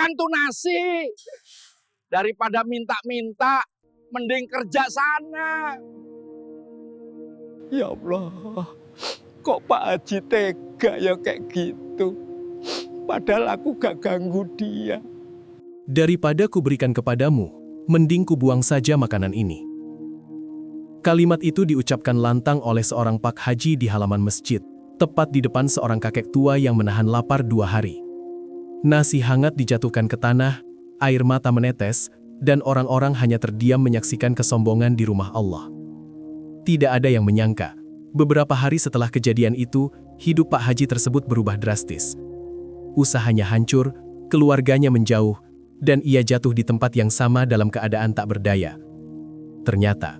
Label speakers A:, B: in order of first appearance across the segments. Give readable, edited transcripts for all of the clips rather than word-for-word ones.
A: makan tuh nasi. Daripada minta-minta, mending kerja sana.
B: Ya Allah, kok Pak Haji tega ya kayak gitu? Padahal aku gak ganggu dia.
C: Daripada kuberikan kepadamu, mending kubuang saja makanan ini. Kalimat itu diucapkan lantang oleh seorang Pak Haji di halaman masjid, tepat di depan seorang kakek tua yang menahan lapar 2 hari. Nasi hangat dijatuhkan ke tanah, air mata menetes, dan orang-orang hanya terdiam menyaksikan kesombongan di rumah Allah. Tidak ada yang menyangka, beberapa hari setelah kejadian itu, hidup Pak Haji tersebut berubah drastis. Usahanya hancur, keluarganya menjauh, dan ia jatuh di tempat yang sama dalam keadaan tak berdaya. Ternyata,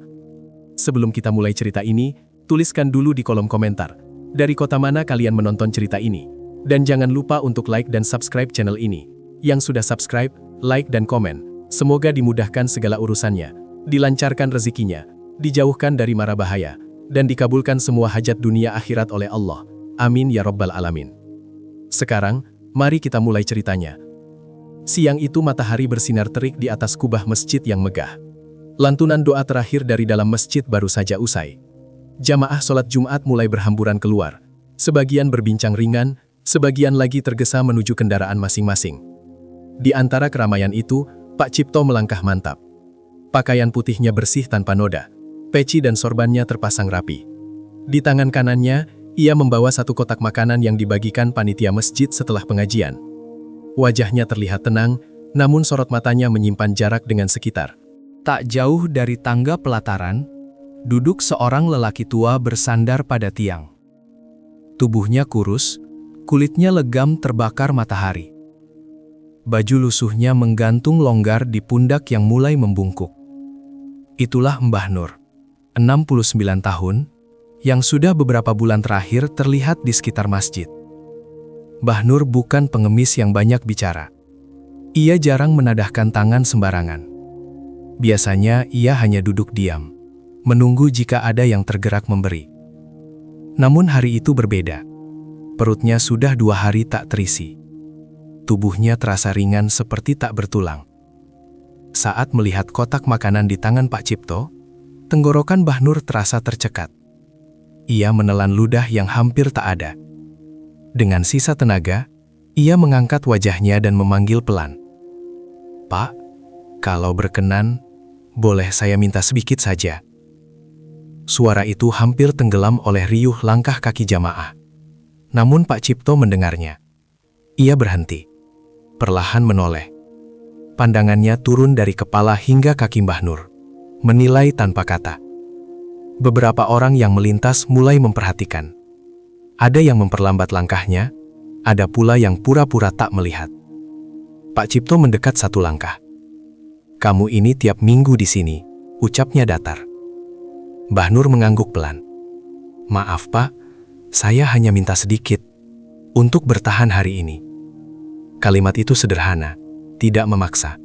C: sebelum kita mulai cerita ini, tuliskan dulu di kolom komentar, dari kota mana kalian menonton cerita ini. Dan jangan lupa untuk like dan subscribe channel ini. Yang sudah subscribe, like dan komen, semoga dimudahkan segala urusannya, dilancarkan rezekinya, dijauhkan dari mara bahaya, dan dikabulkan semua hajat dunia akhirat oleh Allah. Amin ya Rabbal Alamin. Sekarang, mari kita mulai ceritanya. Siang itu matahari bersinar terik di atas kubah masjid yang megah. Lantunan doa terakhir dari dalam masjid baru saja usai. Jamaah sholat Jumat mulai berhamburan keluar. Sebagian berbincang ringan, sebagian lagi tergesa menuju kendaraan masing-masing. Di antara keramaian itu, Pak Cipto melangkah mantap. Pakaian putihnya bersih tanpa noda. Peci dan sorbannya terpasang rapi. Di tangan kanannya, ia membawa satu kotak makanan yang dibagikan panitia masjid setelah pengajian. Wajahnya terlihat tenang, namun sorot matanya menyimpan jarak dengan sekitar. Tak jauh dari tangga pelataran, duduk seorang lelaki tua bersandar pada tiang. Tubuhnya kurus, kulitnya legam terbakar matahari. Baju lusuhnya menggantung longgar di pundak yang mulai membungkuk. Itulah Mbah Nur, 69 tahun, yang sudah beberapa bulan terakhir terlihat di sekitar masjid. Mbah Nur bukan pengemis yang banyak bicara. Ia jarang menadahkan tangan sembarangan. Biasanya ia hanya duduk diam, menunggu jika ada yang tergerak memberi. Namun hari itu berbeda. Perutnya sudah 2 hari tak terisi. Tubuhnya terasa ringan seperti tak bertulang. Saat melihat kotak makanan di tangan Pak Cipto, tenggorokan Mbah Nur terasa tercekat. Ia menelan ludah yang hampir tak ada. Dengan sisa tenaga, ia mengangkat wajahnya dan memanggil pelan. "Pak, kalau berkenan, boleh saya minta sedikit saja?" Suara itu hampir tenggelam oleh riuh langkah kaki jamaah. Namun Pak Cipto mendengarnya. Ia berhenti, perlahan menoleh. Pandangannya turun dari kepala hingga kaki Mbah Nur, menilai tanpa kata. Beberapa orang yang melintas mulai memperhatikan. Ada yang memperlambat langkahnya, ada pula yang pura-pura tak melihat. Pak Cipto mendekat 1 langkah. "Kamu ini tiap minggu di sini," ucapnya datar. Mbah Nur mengangguk pelan. "Maaf Pak, saya hanya minta sedikit, untuk bertahan hari ini." Kalimat itu sederhana, tidak memaksa.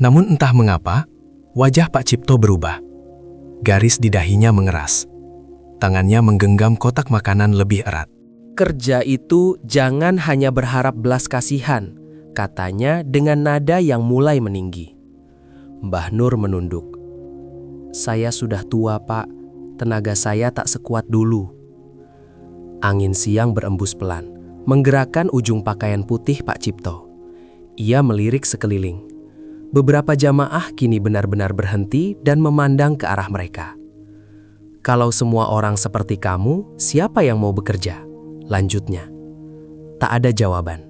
C: Namun entah mengapa, wajah Pak Cipto berubah. Garis di dahinya mengeras. Tangannya menggenggam kotak makanan lebih erat.
D: "Kerja itu jangan hanya berharap belas kasihan," katanya dengan nada yang mulai meninggi. Mbah Nur menunduk. "Saya sudah tua Pak, tenaga saya tak sekuat dulu." Angin siang berembus pelan, menggerakkan ujung pakaian putih Pak Cipto. Ia melirik sekeliling. Beberapa jamaah kini benar-benar berhenti dan memandang ke arah mereka. "Kalau semua orang seperti kamu, siapa yang mau bekerja?" lanjutnya. Tak ada jawaban.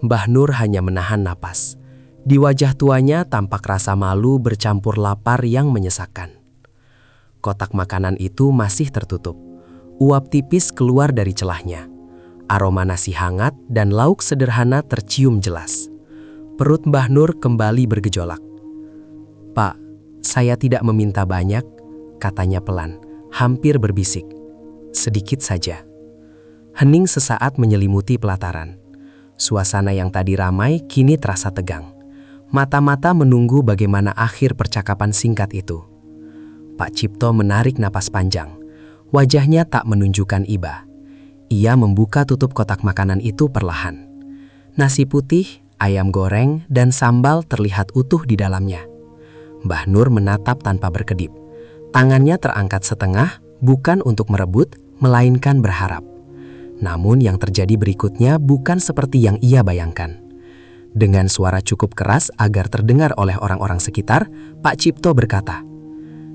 D: Mbah Nur hanya menahan napas. Di wajah tuanya tampak rasa malu bercampur lapar yang menyesakkan. Kotak makanan itu masih tertutup. Uap tipis keluar dari celahnya. Aroma nasi hangat dan lauk sederhana tercium jelas. Perut Mbah Nur kembali bergejolak. "Pak, saya tidak meminta banyak," katanya pelan, hampir berbisik. "Sedikit saja." Hening sesaat menyelimuti pelataran. Suasana yang tadi ramai kini terasa tegang. Mata-mata menunggu bagaimana akhir percakapan singkat itu. Pak Cipto menarik napas panjang. Wajahnya tak menunjukkan iba. Ia membuka tutup kotak makanan itu perlahan. Nasi putih, ayam goreng, dan sambal terlihat utuh di dalamnya. Mbah Nur menatap tanpa berkedip. Tangannya terangkat setengah, bukan untuk merebut, melainkan berharap. Namun yang terjadi berikutnya bukan seperti yang ia bayangkan. Dengan suara cukup keras agar terdengar oleh orang-orang sekitar, Pak Cipto berkata,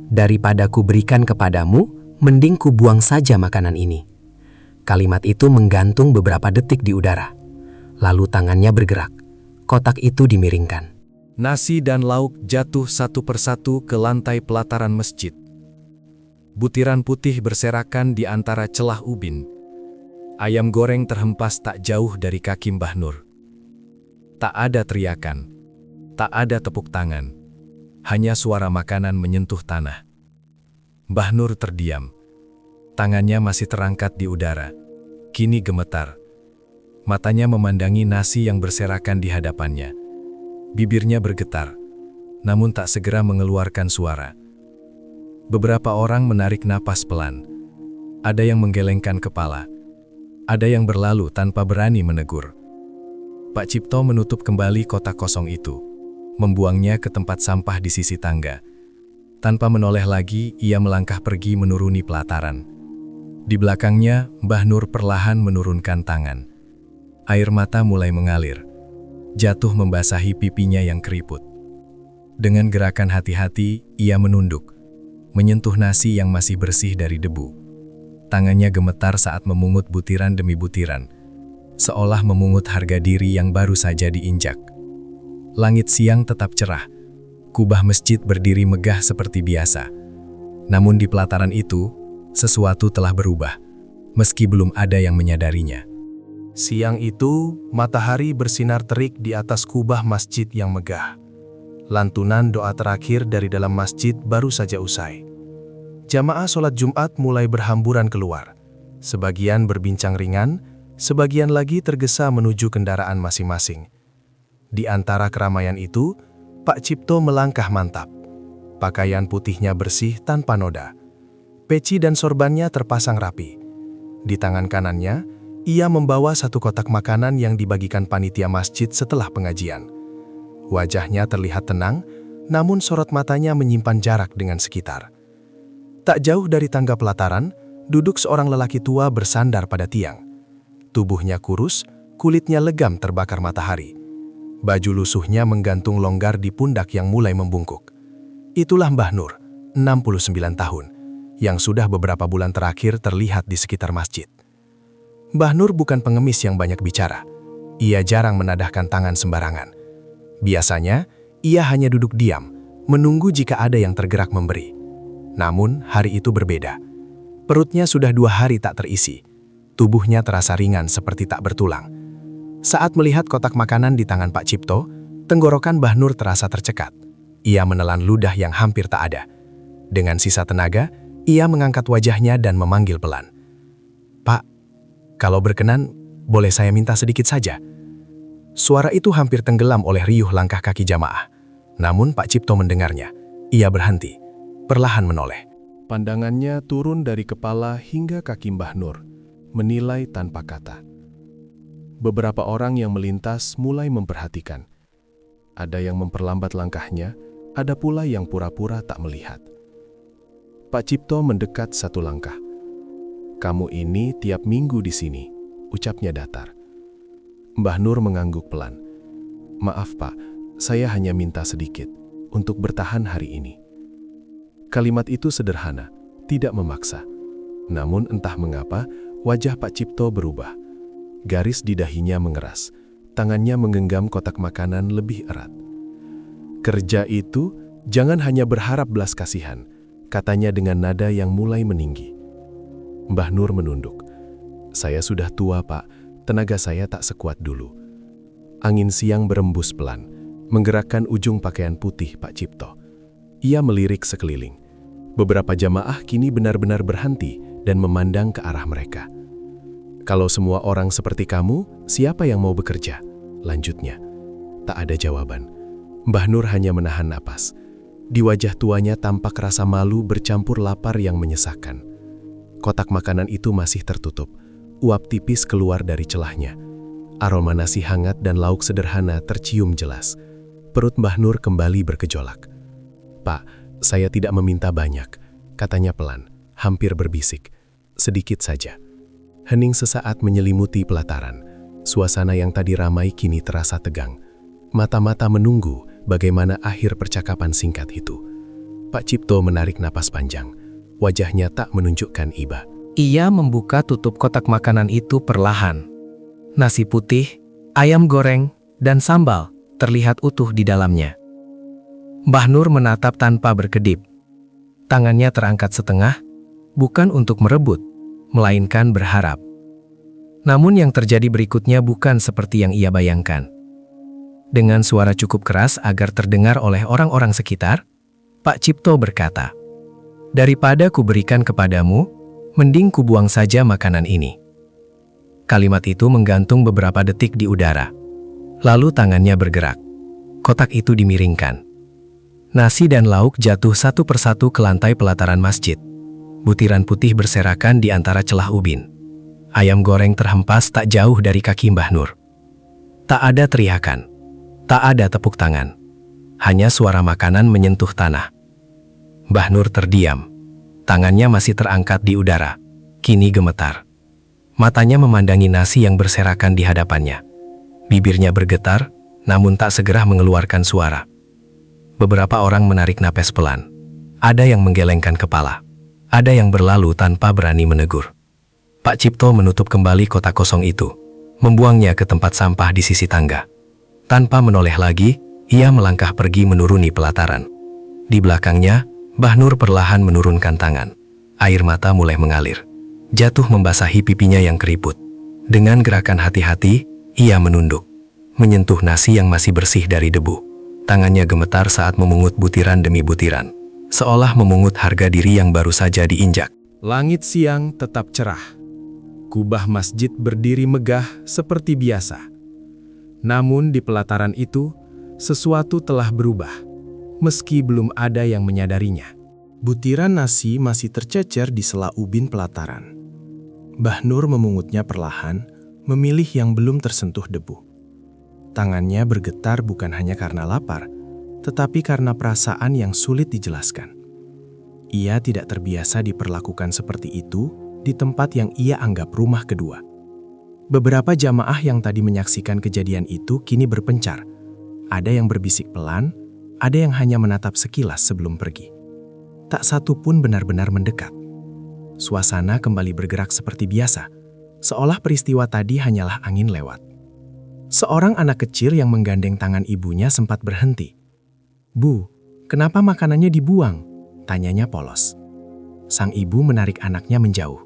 D: "Daripada kuberikan kepadamu, mending kubuang saja makanan ini." Kalimat itu menggantung beberapa detik di udara. Lalu tangannya bergerak. Kotak itu dimiringkan.
C: Nasi dan lauk jatuh satu persatu ke lantai pelataran masjid. Butiran putih berserakan di antara celah ubin. Ayam goreng terhempas tak jauh dari kaki Mbah Nur. Tak ada teriakan, tak ada tepuk tangan. Hanya suara makanan menyentuh tanah. Mbah Nur terdiam. Tangannya masih terangkat di udara. Kini gemetar. Matanya memandangi nasi yang berserakan di hadapannya. Bibirnya bergetar, namun tak segera mengeluarkan suara. Beberapa orang menarik napas pelan. Ada yang menggelengkan kepala. Ada yang berlalu tanpa berani menegur. Pak Cipto menutup kembali kotak kosong itu, membuangnya ke tempat sampah di sisi tangga. Tanpa menoleh lagi, ia melangkah pergi menuruni pelataran. Di belakangnya, Mbah Nur perlahan menurunkan tangan. Air mata mulai mengalir, jatuh membasahi pipinya yang keriput. Dengan gerakan hati-hati, ia menunduk, menyentuh nasi yang masih bersih dari debu. Tangannya gemetar saat memungut butiran demi butiran, seolah memungut harga diri yang baru saja diinjak. Langit siang tetap cerah, kubah masjid berdiri megah seperti biasa. Namun di pelataran itu, sesuatu telah berubah, meski belum ada yang menyadarinya.
E: Siang itu, matahari bersinar terik di atas kubah masjid yang megah. Lantunan doa terakhir dari dalam masjid baru saja usai. Jamaah sholat Jumat mulai berhamburan keluar. Sebagian berbincang ringan, sebagian lagi tergesa menuju kendaraan masing-masing. Di antara keramaian itu, Pak Cipto melangkah mantap. Pakaian putihnya bersih tanpa noda. Peci dan sorbannya terpasang rapi. Di tangan kanannya, ia membawa satu kotak makanan yang dibagikan panitia masjid setelah pengajian. Wajahnya terlihat tenang, namun sorot matanya menyimpan jarak dengan sekitar. Tak jauh dari tangga pelataran, duduk seorang lelaki tua bersandar pada tiang. Tubuhnya kurus, kulitnya legam terbakar matahari. Baju lusuhnya menggantung longgar di pundak yang mulai membungkuk. Itulah Mbah Nur, 69 tahun, yang sudah beberapa bulan terakhir terlihat di sekitar masjid. Mbah Nur bukan pengemis yang banyak bicara. Ia jarang menadahkan tangan sembarangan. Biasanya, ia hanya duduk diam, menunggu jika ada yang tergerak memberi. Namun, hari itu berbeda. Perutnya sudah 2 hari tak terisi. Tubuhnya terasa ringan seperti tak bertulang. Saat melihat kotak makanan di tangan Pak Cipto, tenggorokan Mbah Nur terasa tercekat. Ia menelan ludah yang hampir tak ada. Dengan sisa tenaga, ia mengangkat wajahnya dan memanggil pelan. "Pak, kalau berkenan, boleh saya minta sedikit saja?" Suara itu hampir tenggelam oleh riuh langkah kaki jamaah. Namun Pak Cipto mendengarnya. Ia berhenti, perlahan menoleh.
C: Pandangannya turun dari kepala hingga kaki Mbah Nur, menilai tanpa kata. Beberapa orang yang melintas mulai memperhatikan. Ada yang memperlambat langkahnya, ada pula yang pura-pura tak melihat. Pak Cipto mendekat satu langkah. "Kamu ini tiap minggu di sini," ucapnya datar. Mbah Nur mengangguk pelan. "Maaf Pak, saya hanya minta sedikit untuk bertahan hari ini." Kalimat itu sederhana, tidak memaksa. Namun entah mengapa, wajah Pak Cipto berubah. Garis di dahinya mengeras, tangannya menggenggam kotak makanan lebih erat. "Kerja itu jangan hanya berharap belas kasihan," katanya dengan nada yang mulai meninggi. Mbah Nur menunduk. "Saya sudah tua Pak, tenaga saya tak sekuat dulu." Angin siang berembus pelan, menggerakkan ujung pakaian putih Pak Cipto. Ia melirik sekeliling. Beberapa jamaah kini benar-benar berhenti dan memandang ke arah mereka. "Kalau semua orang seperti kamu, siapa yang mau bekerja?" lanjutnya. Tak ada jawaban. Mbah Nur hanya menahan napas. Di wajah tuanya tampak rasa malu bercampur lapar yang menyesakkan. Kotak makanan itu masih tertutup. Uap tipis keluar dari celahnya. Aroma nasi hangat dan lauk sederhana tercium jelas. Perut Mbah Nur kembali bergejolak. "Pak, saya tidak meminta banyak," katanya pelan, hampir berbisik. "Sedikit saja." Hening sesaat menyelimuti pelataran. Suasana yang tadi ramai kini terasa tegang. Mata-mata menunggu bagaimana akhir percakapan singkat itu. Pak Cipto menarik napas panjang. Wajahnya tak menunjukkan iba.
D: Ia membuka tutup kotak makanan itu perlahan. Nasi putih, ayam goreng, dan sambal terlihat utuh di dalamnya. Mbah Nur menatap tanpa berkedip. Tangannya terangkat setengah, bukan untuk merebut, melainkan berharap. Namun yang terjadi berikutnya bukan seperti yang ia bayangkan. Dengan suara cukup keras agar terdengar oleh orang-orang sekitar, Pak Cipto berkata, "Daripada kuberikan kepadamu, mending kubuang saja makanan ini." Kalimat itu menggantung beberapa detik di udara. Lalu tangannya bergerak. Kotak itu dimiringkan. Nasi dan lauk jatuh satu persatu ke lantai pelataran masjid. Butiran putih berserakan di antara celah ubin. Ayam goreng terhempas tak jauh dari kaki Mbah Nur. Tak ada teriakan. Tak ada tepuk tangan. Hanya suara makanan menyentuh tanah. Mbah Nur terdiam. Tangannya masih terangkat di udara. Kini gemetar. Matanya memandangi nasi yang berserakan di hadapannya. Bibirnya bergetar, namun tak segera mengeluarkan suara. Beberapa orang menarik napas pelan. Ada yang menggelengkan kepala. Ada yang berlalu tanpa berani menegur. Pak Cipto menutup kembali kotak kosong itu, membuangnya ke tempat sampah di sisi tangga. Tanpa menoleh lagi, ia melangkah pergi menuruni pelataran. Di belakangnya, Mbah Nur perlahan menurunkan tangan. Air mata mulai mengalir. Jatuh membasahi pipinya yang keriput. Dengan gerakan hati-hati, ia menunduk, menyentuh nasi yang masih bersih dari debu. Tangannya gemetar saat memungut butiran demi butiran, seolah memungut harga diri yang baru saja diinjak.
C: Langit siang tetap cerah. Kubah masjid berdiri megah seperti biasa. Namun di pelataran itu, sesuatu telah berubah, meski belum ada yang menyadarinya.
E: Butiran nasi masih tercecer di sela ubin pelataran. Mbah Nur memungutnya perlahan, memilih yang belum tersentuh debu. Tangannya bergetar bukan hanya karena lapar, tetapi karena perasaan yang sulit dijelaskan. Ia tidak terbiasa diperlakukan seperti itu di tempat yang ia anggap rumah kedua. Beberapa jamaah yang tadi menyaksikan kejadian itu kini berpencar. Ada yang berbisik pelan, ada yang hanya menatap sekilas sebelum pergi. Tak satu pun benar-benar mendekat. Suasana kembali bergerak seperti biasa, seolah peristiwa tadi hanyalah angin lewat. Seorang anak kecil yang menggandeng tangan ibunya sempat berhenti. "Bu, kenapa makanannya dibuang?" tanyanya polos. Sang ibu menarik anaknya menjauh.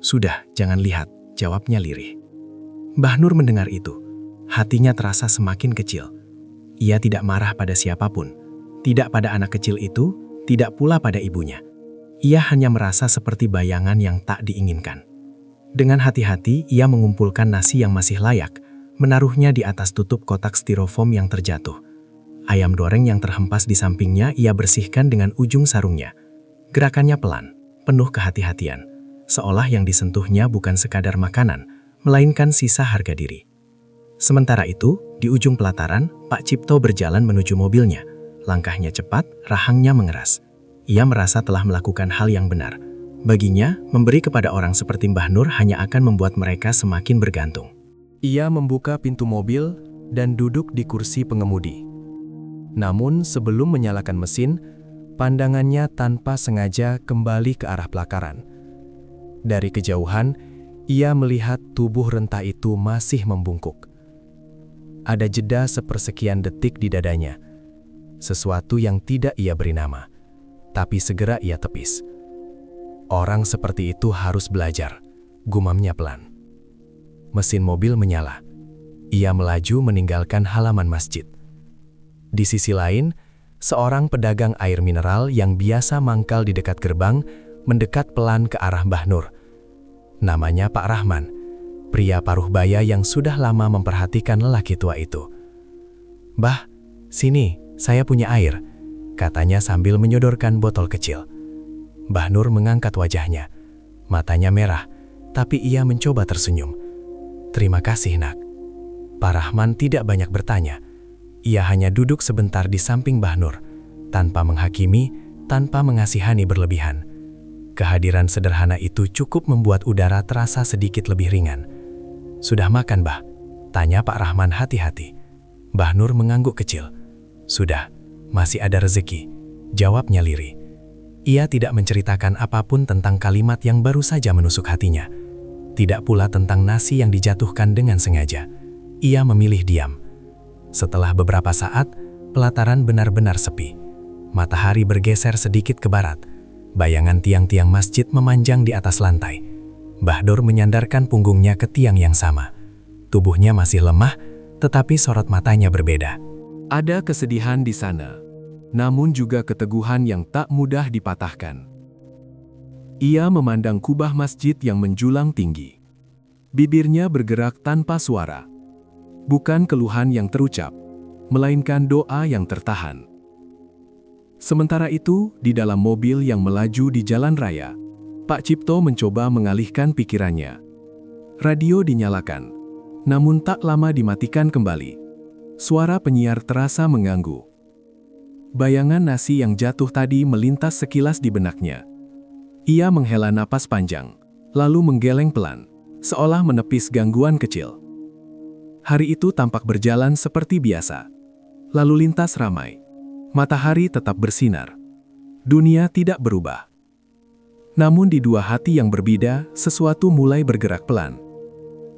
E: "Sudah, jangan lihat," jawabnya lirih. Mbah Nur mendengar itu. Hatinya terasa semakin kecil. Ia tidak marah pada siapapun. Tidak pada anak kecil itu, tidak pula pada ibunya. Ia hanya merasa seperti bayangan yang tak diinginkan. Dengan hati-hati, ia mengumpulkan nasi yang masih layak, menaruhnya di atas tutup kotak styrofoam yang terjatuh. Ayam goreng yang terhempas di sampingnya ia bersihkan dengan ujung sarungnya. Gerakannya pelan, penuh kehati-hatian, seolah yang disentuhnya bukan sekadar makanan, melainkan sisa harga diri. Sementara itu, di ujung pelataran, Pak Cipto berjalan menuju mobilnya. Langkahnya cepat, rahangnya mengeras. Ia merasa telah melakukan hal yang benar. Baginya, memberi kepada orang seperti Mbah Nur hanya akan membuat mereka semakin bergantung.
C: Ia membuka pintu mobil dan duduk di kursi pengemudi. Namun sebelum menyalakan mesin, pandangannya tanpa sengaja kembali ke arah pelataran. Dari kejauhan, ia melihat tubuh renta itu masih membungkuk. Ada jeda sepersekian detik di dadanya. Sesuatu yang tidak ia beri nama. Tapi segera ia tepis. Orang seperti itu harus belajar, gumamnya pelan. Mesin mobil menyala. Ia melaju meninggalkan halaman masjid. Di sisi lain, seorang pedagang air mineral yang biasa mangkal di dekat gerbang mendekat pelan ke arah Mbah Nur. Namanya Pak Rahman, pria paruh baya yang sudah lama memperhatikan lelaki tua itu. "Mbah, sini, saya punya air," katanya sambil menyodorkan botol kecil. Mbah Nur mengangkat wajahnya. Matanya merah, tapi ia mencoba tersenyum. "Terima kasih, Nak."
E: Pak Rahman tidak banyak bertanya. Ia hanya duduk sebentar di samping Mbah Nur, tanpa menghakimi, tanpa mengasihani berlebihan. Kehadiran sederhana itu cukup membuat udara terasa sedikit lebih ringan. "Sudah makan, Mbah?" tanya Pak Rahman hati-hati. Mbah Nur mengangguk kecil. "Sudah, masih ada rezeki," jawabnya lirih. Ia tidak menceritakan apapun tentang kalimat yang baru saja menusuk hatinya. Tidak pula tentang nasi yang dijatuhkan dengan sengaja. Ia memilih diam. Setelah beberapa saat, pelataran benar-benar sepi. Matahari bergeser sedikit ke barat. Bayangan tiang-tiang masjid memanjang di atas lantai. Mbah Nur menyandarkan punggungnya ke tiang yang sama. Tubuhnya masih lemah, tetapi sorot matanya berbeda.
C: Ada kesedihan di sana, namun juga keteguhan yang tak mudah dipatahkan. Ia memandang kubah masjid yang menjulang tinggi. Bibirnya bergerak tanpa suara. Bukan keluhan yang terucap, melainkan doa yang tertahan. Sementara itu, di dalam mobil yang melaju di jalan raya, Pak Cipto mencoba mengalihkan pikirannya. Radio dinyalakan, namun tak lama dimatikan kembali. Suara penyiar terasa mengganggu. Bayangan nasi yang jatuh tadi melintas sekilas di benaknya. Ia menghela napas panjang, lalu menggeleng pelan, seolah menepis gangguan kecil. Hari itu tampak berjalan seperti biasa. Lalu lintas ramai. Matahari tetap bersinar. Dunia tidak berubah. Namun di dua hati yang berbeda, sesuatu mulai bergerak pelan.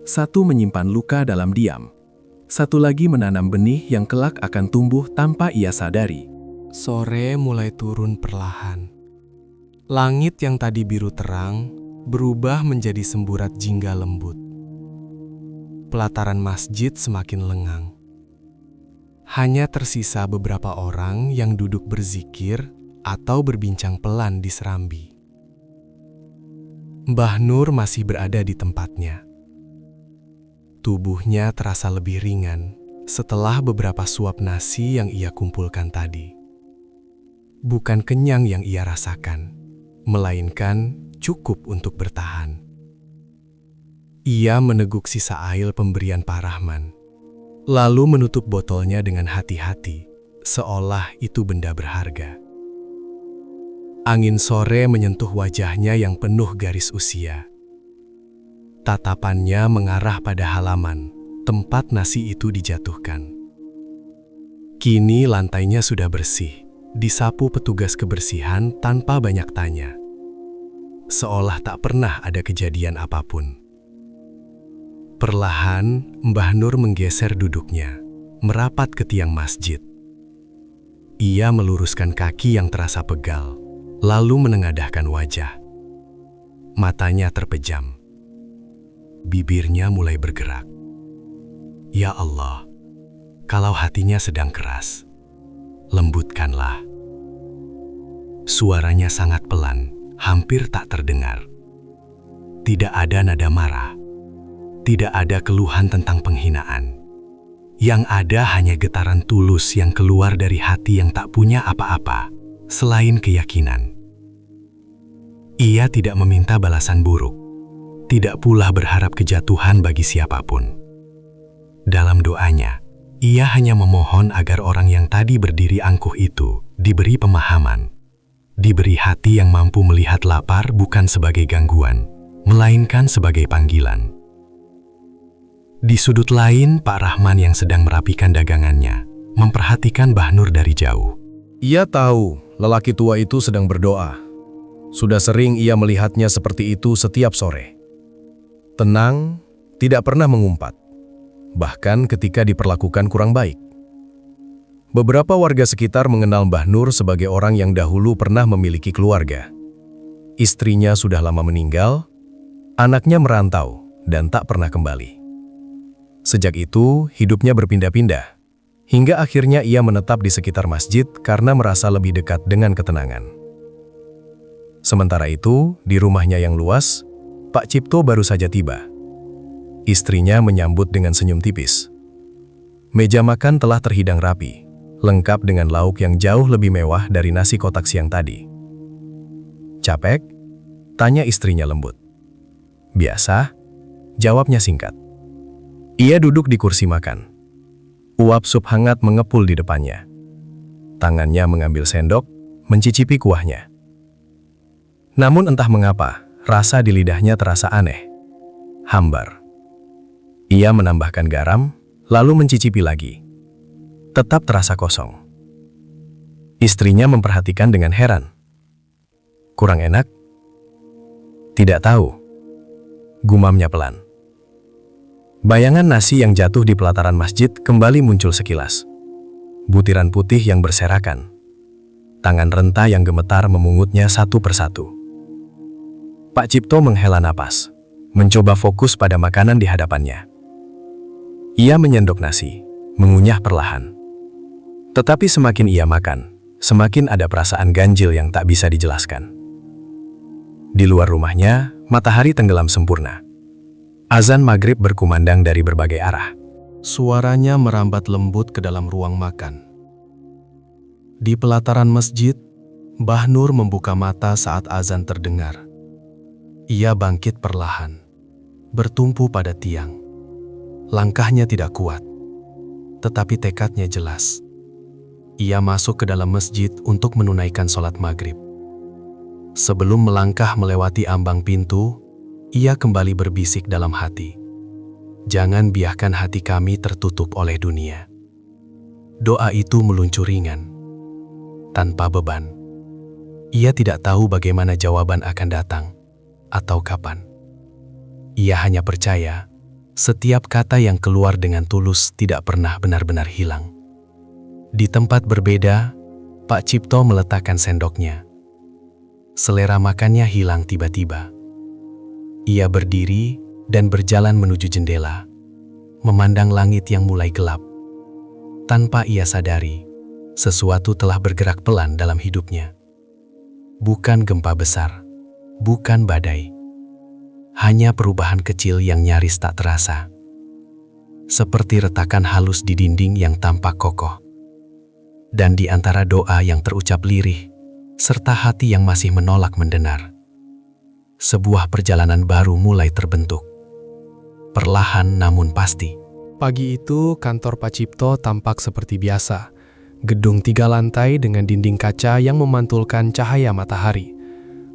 C: Satu menyimpan luka dalam diam. Satu lagi menanam benih yang kelak akan tumbuh tanpa ia sadari.
D: Sore mulai turun perlahan. Langit yang tadi biru terang berubah menjadi semburat jingga lembut. Pelataran masjid semakin lengang. Hanya tersisa beberapa orang yang duduk berzikir atau berbincang pelan di serambi. Mbah Nur masih berada di tempatnya. Tubuhnya terasa lebih ringan setelah beberapa suap nasi yang ia kumpulkan tadi. Bukan kenyang yang ia rasakan, melainkan cukup untuk bertahan. Ia meneguk sisa air pemberian Pak Rahman, lalu menutup botolnya dengan hati-hati, seolah itu benda berharga. Angin sore menyentuh wajahnya yang penuh garis usia. Tatapannya mengarah pada halaman, tempat nasi itu dijatuhkan. Kini lantainya sudah bersih, disapu petugas kebersihan tanpa banyak tanya. Seolah tak pernah ada kejadian apapun. Perlahan, Mbah Nur menggeser duduknya, merapat ke tiang masjid. Ia meluruskan kaki yang terasa pegal, lalu menengadahkan wajah. Matanya terpejam. Bibirnya mulai bergerak. Ya Allah, kalau hatinya sedang keras, lembutkanlah. Suaranya sangat pelan, hampir tak terdengar. Tidak ada nada marah. Tidak ada keluhan tentang penghinaan. Yang ada hanya getaran tulus yang keluar dari hati yang tak punya apa-apa, selain keyakinan. Ia tidak meminta balasan buruk, tidak pula berharap kejatuhan bagi siapapun. Dalam doanya, ia hanya memohon agar orang yang tadi berdiri angkuh itu diberi pemahaman, diberi hati yang mampu melihat lapar bukan sebagai gangguan, melainkan sebagai panggilan. Di sudut lain, Pak Rahman yang sedang merapikan dagangannya, memperhatikan Mbah Nur dari jauh.
E: Ia tahu lelaki tua itu sedang berdoa. Sudah sering ia melihatnya seperti itu setiap sore. Tenang, tidak pernah mengumpat, bahkan ketika diperlakukan kurang baik. Beberapa warga sekitar mengenal Mbah Nur sebagai orang yang dahulu pernah memiliki keluarga. Istrinya sudah lama meninggal, anaknya merantau dan tak pernah kembali. Sejak itu, hidupnya berpindah-pindah, hingga akhirnya ia menetap di sekitar masjid karena merasa lebih dekat dengan ketenangan. Sementara itu, di rumahnya yang luas, Pak Cipto baru saja tiba. Istrinya menyambut dengan senyum tipis. Meja makan telah terhidang rapi, lengkap dengan lauk yang jauh lebih mewah dari nasi kotak siang tadi. "Capek?" tanya istrinya lembut. "Biasa," jawabnya singkat. Ia duduk di kursi makan. Uap sup hangat mengepul di depannya. Tangannya mengambil sendok, mencicipi kuahnya. Namun entah mengapa, rasa di lidahnya terasa aneh. Hambar. Ia menambahkan garam, lalu mencicipi lagi. Tetap terasa kosong. Istrinya memperhatikan dengan heran. Kurang enak? Tidak tahu. Gumamnya pelan. Bayangan nasi yang jatuh di pelataran masjid kembali muncul sekilas. Butiran putih yang berserakan. Tangan renta yang gemetar memungutnya satu persatu. Pak Cipto menghela napas, mencoba fokus pada makanan di hadapannya. Ia menyendok nasi, mengunyah perlahan. Tetapi semakin ia makan, semakin ada perasaan ganjil yang tak bisa dijelaskan. Di luar rumahnya, matahari tenggelam sempurna. Azan maghrib berkumandang dari berbagai arah.
C: Suaranya merambat lembut ke dalam ruang makan. Di pelataran masjid, Mbah Nur membuka mata saat azan terdengar. Ia bangkit perlahan, bertumpu pada tiang. Langkahnya tidak kuat, tetapi tekadnya jelas. Ia masuk ke dalam masjid untuk menunaikan sholat maghrib. Sebelum melangkah melewati ambang pintu, ia kembali berbisik dalam hati. Jangan biarkan hati kami tertutup oleh dunia. Doa itu meluncur ringan, tanpa beban. Ia tidak tahu bagaimana jawaban akan datang, atau kapan. Ia hanya percaya, setiap kata yang keluar dengan tulus tidak pernah benar-benar hilang. Di tempat berbeda, Pak Cipto meletakkan sendoknya. Selera makannya hilang tiba-tiba. Ia berdiri dan berjalan menuju jendela, memandang langit yang mulai gelap. Tanpa ia sadari, sesuatu telah bergerak pelan dalam hidupnya. Bukan gempa besar, bukan badai. Hanya perubahan kecil yang nyaris tak terasa. Seperti retakan halus di dinding yang tampak kokoh. Dan di antara doa yang terucap lirih, serta hati yang masih menolak mendengar, sebuah perjalanan baru mulai terbentuk. Perlahan namun pasti. Pagi itu, kantor Pak Cipto tampak seperti biasa. Gedung 3 lantai dengan dinding kaca yang memantulkan cahaya matahari.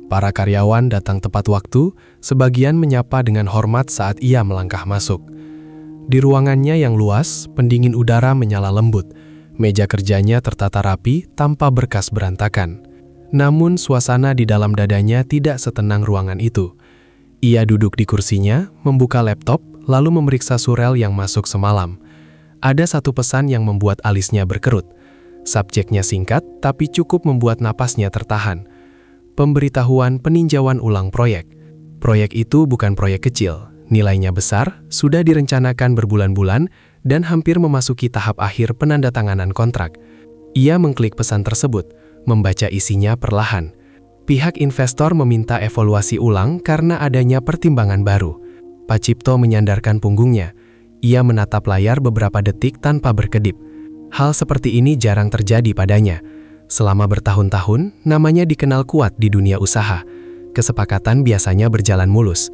C: Para karyawan datang tepat waktu, sebagian menyapa dengan hormat saat ia melangkah masuk. Di ruangannya yang luas, pendingin udara menyala lembut. Meja kerjanya tertata rapi tanpa berkas berantakan. Namun suasana di dalam dadanya tidak setenang ruangan itu. Ia duduk di kursinya, membuka laptop, lalu memeriksa surel yang masuk semalam. Ada satu pesan yang membuat alisnya berkerut. Subjeknya singkat, tapi cukup membuat napasnya tertahan. Pemberitahuan peninjauan ulang proyek. Proyek itu bukan proyek kecil, nilainya besar, sudah direncanakan berbulan-bulan, dan hampir memasuki tahap akhir penandatanganan kontrak. Ia mengklik pesan tersebut, membaca isinya perlahan. Pihak investor meminta evaluasi ulang karena adanya pertimbangan baru. Pak Cipto menyandarkan punggungnya. Ia menatap layar beberapa detik tanpa berkedip. Hal seperti ini jarang terjadi padanya. Selama bertahun-tahun, namanya dikenal kuat di dunia usaha. Kesepakatan biasanya berjalan mulus.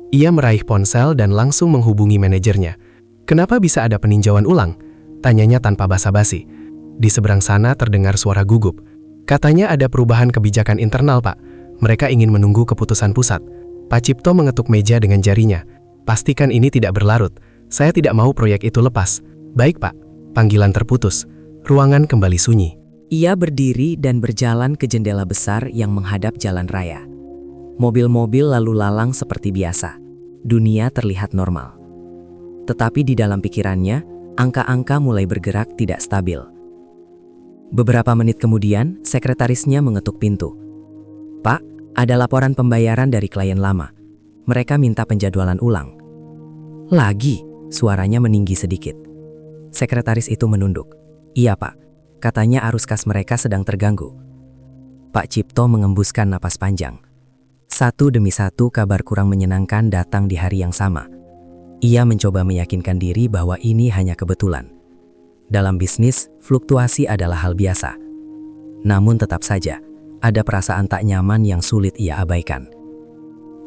C: Ia meraih ponsel dan langsung menghubungi manajernya. "Kenapa bisa ada peninjauan ulang?" tanyanya tanpa basa-basi. Di seberang sana terdengar suara gugup. "Katanya ada perubahan kebijakan internal, Pak. Mereka ingin menunggu keputusan pusat." Pak Cipto mengetuk meja dengan jarinya. "Pastikan ini tidak berlarut. Saya tidak mau proyek itu lepas." "Baik, Pak." Panggilan terputus. Ruangan kembali sunyi.
D: Ia berdiri dan berjalan ke jendela besar yang menghadap jalan raya. Mobil-mobil lalu lalang seperti biasa. Dunia terlihat normal. Tetapi di dalam pikirannya, angka-angka mulai bergerak tidak stabil. Beberapa menit kemudian, sekretarisnya mengetuk pintu. "Pak, ada laporan pembayaran dari klien lama. Mereka minta penjadwalan ulang." "Lagi?" Suaranya meninggi sedikit. Sekretaris itu menunduk. "Iya, Pak. Katanya arus kas mereka sedang terganggu." Pak Cipto mengembuskan napas panjang. Satu demi satu kabar kurang menyenangkan datang di hari yang sama. Ia mencoba meyakinkan diri bahwa ini hanya kebetulan. Dalam bisnis, fluktuasi adalah hal biasa. Namun tetap saja, ada perasaan tak nyaman yang sulit ia abaikan.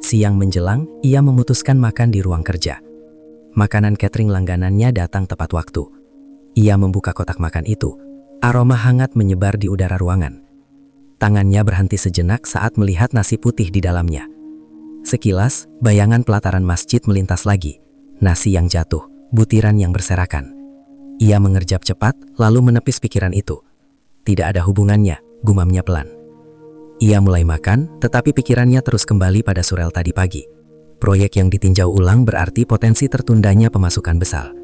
D: Siang menjelang, ia memutuskan makan di ruang kerja. Makanan catering langganannya datang tepat waktu. Ia membuka kotak makan itu. Aroma hangat menyebar di udara ruangan. Tangannya berhenti sejenak saat melihat nasi putih di dalamnya. Sekilas, bayangan pelataran masjid melintas lagi. Nasi yang jatuh, butiran yang berserakan. Ia mengerjap cepat, lalu menepis pikiran itu. Tidak ada hubungannya, gumamnya pelan. Ia mulai makan, tetapi pikirannya terus kembali pada surel tadi pagi. Proyek yang ditinjau ulang berarti potensi tertundanya pemasukan besar.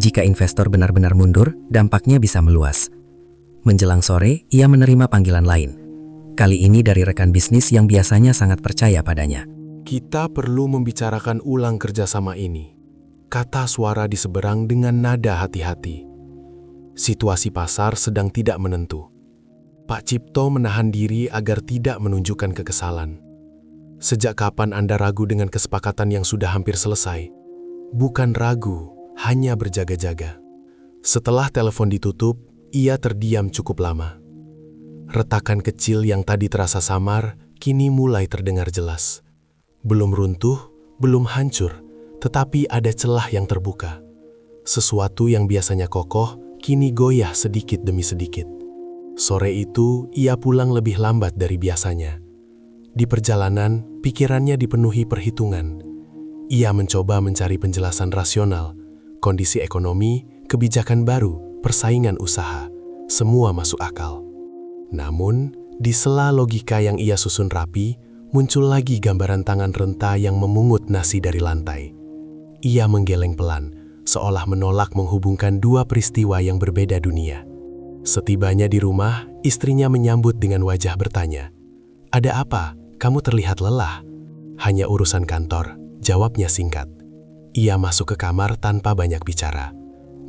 D: Jika investor benar-benar mundur, dampaknya bisa meluas. Menjelang sore, ia menerima panggilan lain. Kali ini dari rekan bisnis yang biasanya sangat percaya padanya.
E: Kita perlu membicarakan ulang kerjasama ini, kata suara di seberang dengan nada hati-hati. Situasi pasar sedang tidak menentu. Pak Cipto menahan diri agar tidak menunjukkan kekesalan. Sejak kapan Anda ragu dengan kesepakatan yang sudah hampir selesai? Bukan ragu, hanya berjaga-jaga. Setelah telepon ditutup, ia terdiam cukup lama. Retakan kecil yang tadi terasa samar, kini mulai terdengar jelas. Belum runtuh, belum hancur, tetapi ada celah yang terbuka. Sesuatu yang biasanya kokoh, kini goyah sedikit demi sedikit. Sore itu, ia pulang lebih lambat dari biasanya. Di perjalanan, pikirannya dipenuhi perhitungan. Ia mencoba mencari penjelasan rasional, kondisi ekonomi, kebijakan baru, persaingan usaha, semua masuk akal. Namun, di sela logika yang ia susun rapi, muncul lagi gambaran tangan renta yang memungut nasi dari lantai. Ia menggeleng pelan, seolah menolak menghubungkan dua peristiwa yang berbeda dunia. Setibanya di rumah, istrinya menyambut dengan wajah bertanya, "Ada apa? Kamu terlihat lelah." "Hanya urusan kantor," jawabnya singkat. Ia masuk ke kamar tanpa banyak bicara.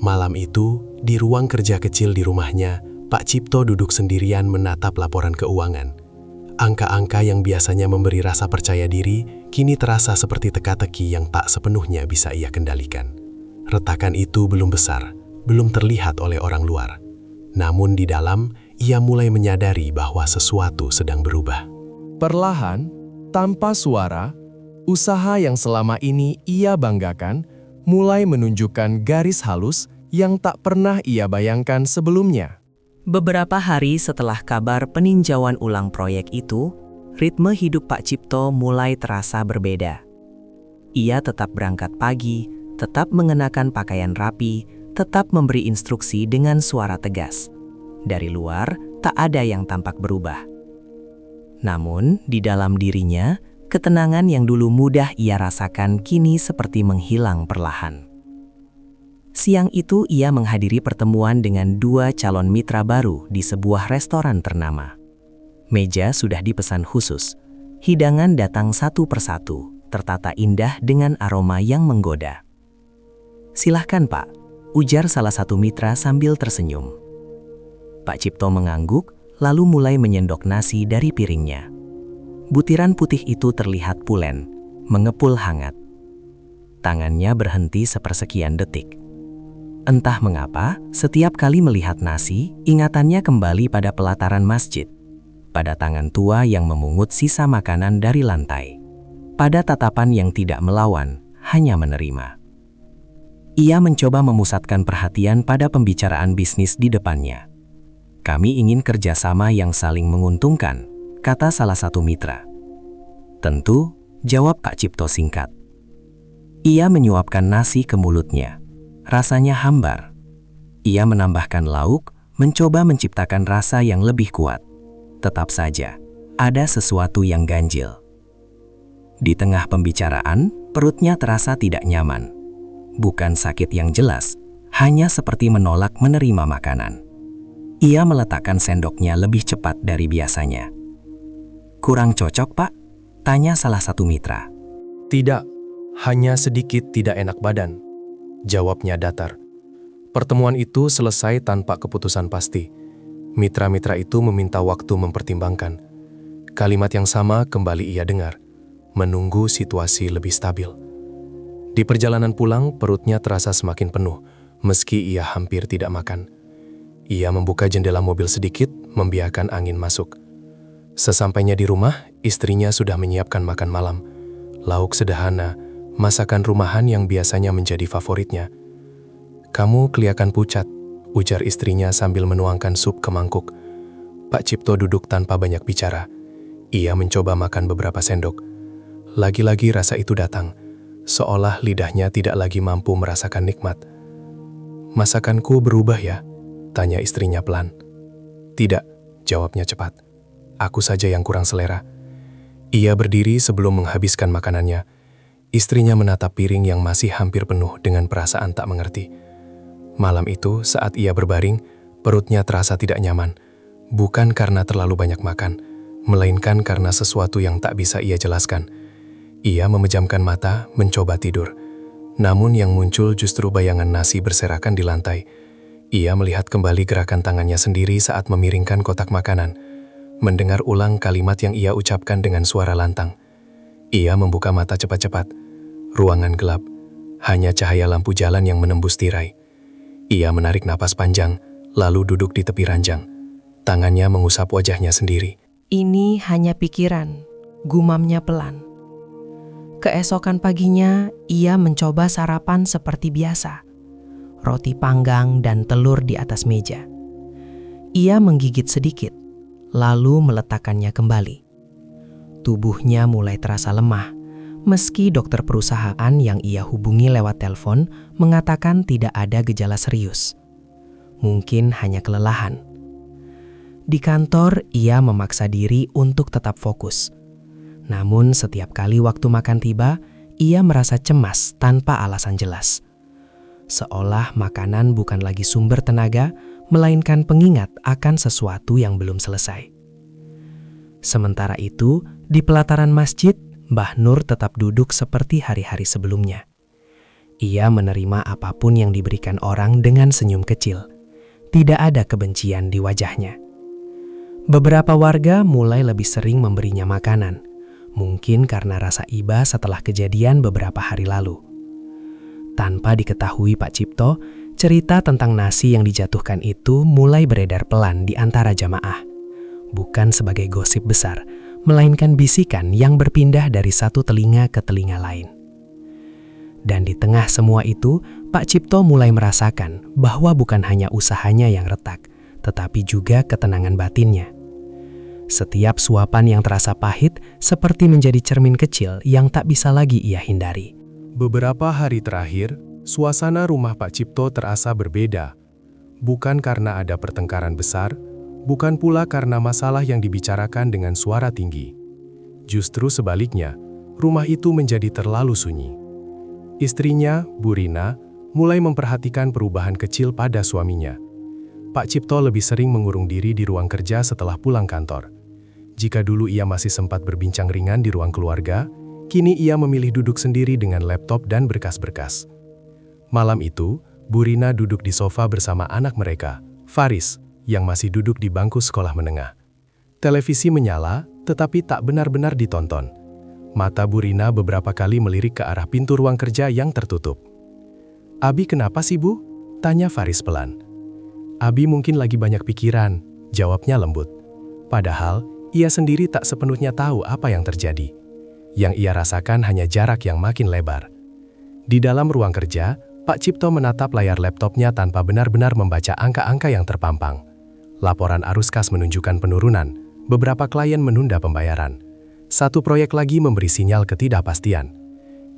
E: Malam itu, di ruang kerja kecil di rumahnya, Pak Cipto duduk sendirian menatap laporan keuangan. Angka-angka yang biasanya memberi rasa percaya diri, kini terasa seperti teka-teki yang tak sepenuhnya bisa ia kendalikan. Retakan itu belum besar, belum terlihat oleh orang luar. Namun di dalam, ia mulai menyadari bahwa sesuatu sedang berubah.
C: Perlahan, tanpa suara, usaha yang selama ini ia banggakan mulai menunjukkan garis halus yang tak pernah ia bayangkan sebelumnya.
D: Beberapa hari setelah kabar peninjauan ulang proyek itu, ritme hidup Pak Cipto mulai terasa berbeda. Ia tetap berangkat pagi, tetap mengenakan pakaian rapi, tetap memberi instruksi dengan suara tegas. Dari luar, tak ada yang tampak berubah. Namun, di dalam dirinya, ketenangan yang dulu mudah ia rasakan kini seperti menghilang perlahan. Siang itu ia menghadiri pertemuan dengan dua calon mitra baru di sebuah restoran ternama. Meja sudah dipesan khusus. Hidangan datang satu persatu, tertata indah dengan aroma yang menggoda. "Silahkan Pak," ujar salah satu mitra sambil tersenyum. Pak Cipto mengangguk, lalu mulai menyendok nasi dari piringnya. Butiran putih itu terlihat pulen, mengepul hangat. Tangannya berhenti sepersekian detik. Entah mengapa, setiap kali melihat nasi, ingatannya kembali pada pelataran masjid, pada tangan tua yang memungut sisa makanan dari lantai, pada tatapan yang tidak melawan, hanya menerima. Ia mencoba memusatkan perhatian pada pembicaraan bisnis di depannya. "Kami ingin kerjasama yang saling menguntungkan," kata salah satu mitra. "Tentu," jawab Pak Cipto singkat. Ia menyuapkan nasi ke mulutnya. Rasanya hambar. Ia menambahkan lauk, mencoba menciptakan rasa yang lebih kuat. Tetap saja, ada sesuatu yang ganjil. Di tengah pembicaraan, perutnya terasa tidak nyaman. Bukan sakit yang jelas, hanya seperti menolak menerima makanan. Ia meletakkan sendoknya lebih cepat dari biasanya. "Kurang cocok, Pak?" tanya salah satu mitra.
E: "Tidak, hanya sedikit tidak enak badan," jawabnya datar. Pertemuan itu selesai tanpa keputusan pasti. Mitra-mitra itu meminta waktu mempertimbangkan. Kalimat yang sama kembali ia dengar, menunggu situasi lebih stabil. Di perjalanan pulang, perutnya terasa semakin penuh, meski ia hampir tidak makan. Ia membuka jendela mobil sedikit, membiarkan angin masuk. Sesampainya di rumah, istrinya sudah menyiapkan makan malam. Lauk sederhana, masakan rumahan yang biasanya menjadi favoritnya. "Kamu kelihatan pucat," ujar istrinya sambil menuangkan sup ke mangkuk. Pak Cipto duduk tanpa banyak bicara. Ia mencoba makan beberapa sendok. Lagi-lagi rasa itu datang, seolah lidahnya tidak lagi mampu merasakan nikmat. "Masakanku berubah ya?" tanya istrinya pelan. "Tidak," jawabnya cepat. "Aku saja yang kurang selera." Ia berdiri sebelum menghabiskan makanannya. Istrinya menatap piring yang masih hampir penuh dengan perasaan tak mengerti. Malam itu, saat ia berbaring, perutnya terasa tidak nyaman. Bukan karena terlalu banyak makan, melainkan karena sesuatu yang tak bisa ia jelaskan. Ia memejamkan mata, mencoba tidur. Namun yang muncul justru bayangan nasi berserakan di lantai. Ia melihat kembali gerakan tangannya sendiri saat memiringkan kotak makanan. Mendengar ulang kalimat yang ia ucapkan dengan suara lantang. Ia membuka mata cepat-cepat. Ruangan gelap, hanya cahaya lampu jalan yang menembus tirai. Ia menarik napas panjang, lalu duduk di tepi ranjang. Tangannya mengusap wajahnya sendiri.
F: Ini hanya pikiran, gumamnya pelan. Keesokan paginya, ia mencoba sarapan seperti biasa. Roti panggang dan telur di atas meja. Ia menggigit sedikit, lalu meletakkannya kembali. Tubuhnya mulai terasa lemah, meski dokter perusahaan yang ia hubungi lewat telepon mengatakan tidak ada gejala serius. Mungkin hanya kelelahan. Di kantor, ia memaksa diri untuk tetap fokus. Namun setiap kali waktu makan tiba, ia merasa cemas tanpa alasan jelas. Seolah makanan bukan lagi sumber tenaga, melainkan pengingat akan sesuatu yang belum selesai. Sementara itu, di pelataran masjid, Mbah Nur tetap duduk seperti hari-hari sebelumnya. Ia menerima apapun yang diberikan orang dengan senyum kecil. Tidak ada kebencian di wajahnya. Beberapa warga mulai lebih sering memberinya makanan, mungkin karena rasa iba setelah kejadian beberapa hari lalu. Tanpa diketahui Pak Cipto, cerita tentang nasi yang dijatuhkan itu mulai beredar pelan di antara jamaah. Bukan sebagai gosip besar, melainkan bisikan yang berpindah dari satu telinga ke telinga lain. Dan di tengah semua itu, Pak Cipto mulai merasakan bahwa bukan hanya usahanya yang retak, tetapi juga ketenangan batinnya. Setiap suapan yang terasa pahit seperti menjadi cermin kecil yang tak bisa lagi ia hindari.
E: Beberapa hari terakhir, suasana rumah Pak Cipto terasa berbeda. Bukan karena ada pertengkaran besar, bukan pula karena masalah yang dibicarakan dengan suara tinggi. Justru sebaliknya, rumah itu menjadi terlalu sunyi. Istrinya, Bu Rina, mulai memperhatikan perubahan kecil pada suaminya. Pak Cipto lebih sering mengurung diri di ruang kerja setelah pulang kantor. Jika dulu ia masih sempat berbincang ringan di ruang keluarga, kini ia memilih duduk sendiri dengan laptop dan berkas-berkas. Malam itu, Bu Rina duduk di sofa bersama anak mereka, Faris, yang masih duduk di bangku sekolah menengah. Televisi menyala, tetapi tak benar-benar ditonton. Mata Bu Rina beberapa kali melirik ke arah pintu ruang kerja yang tertutup. "Abi kenapa sih, Bu?" tanya Faris pelan. "Abi mungkin lagi banyak pikiran," jawabnya lembut. Padahal, ia sendiri tak sepenuhnya tahu apa yang terjadi. Yang ia rasakan hanya jarak yang makin lebar. Di dalam ruang kerja, Pak Cipto menatap layar laptopnya tanpa benar-benar membaca angka-angka yang terpampang. Laporan arus kas menunjukkan penurunan, beberapa klien menunda pembayaran. Satu proyek lagi memberi sinyal ketidakpastian.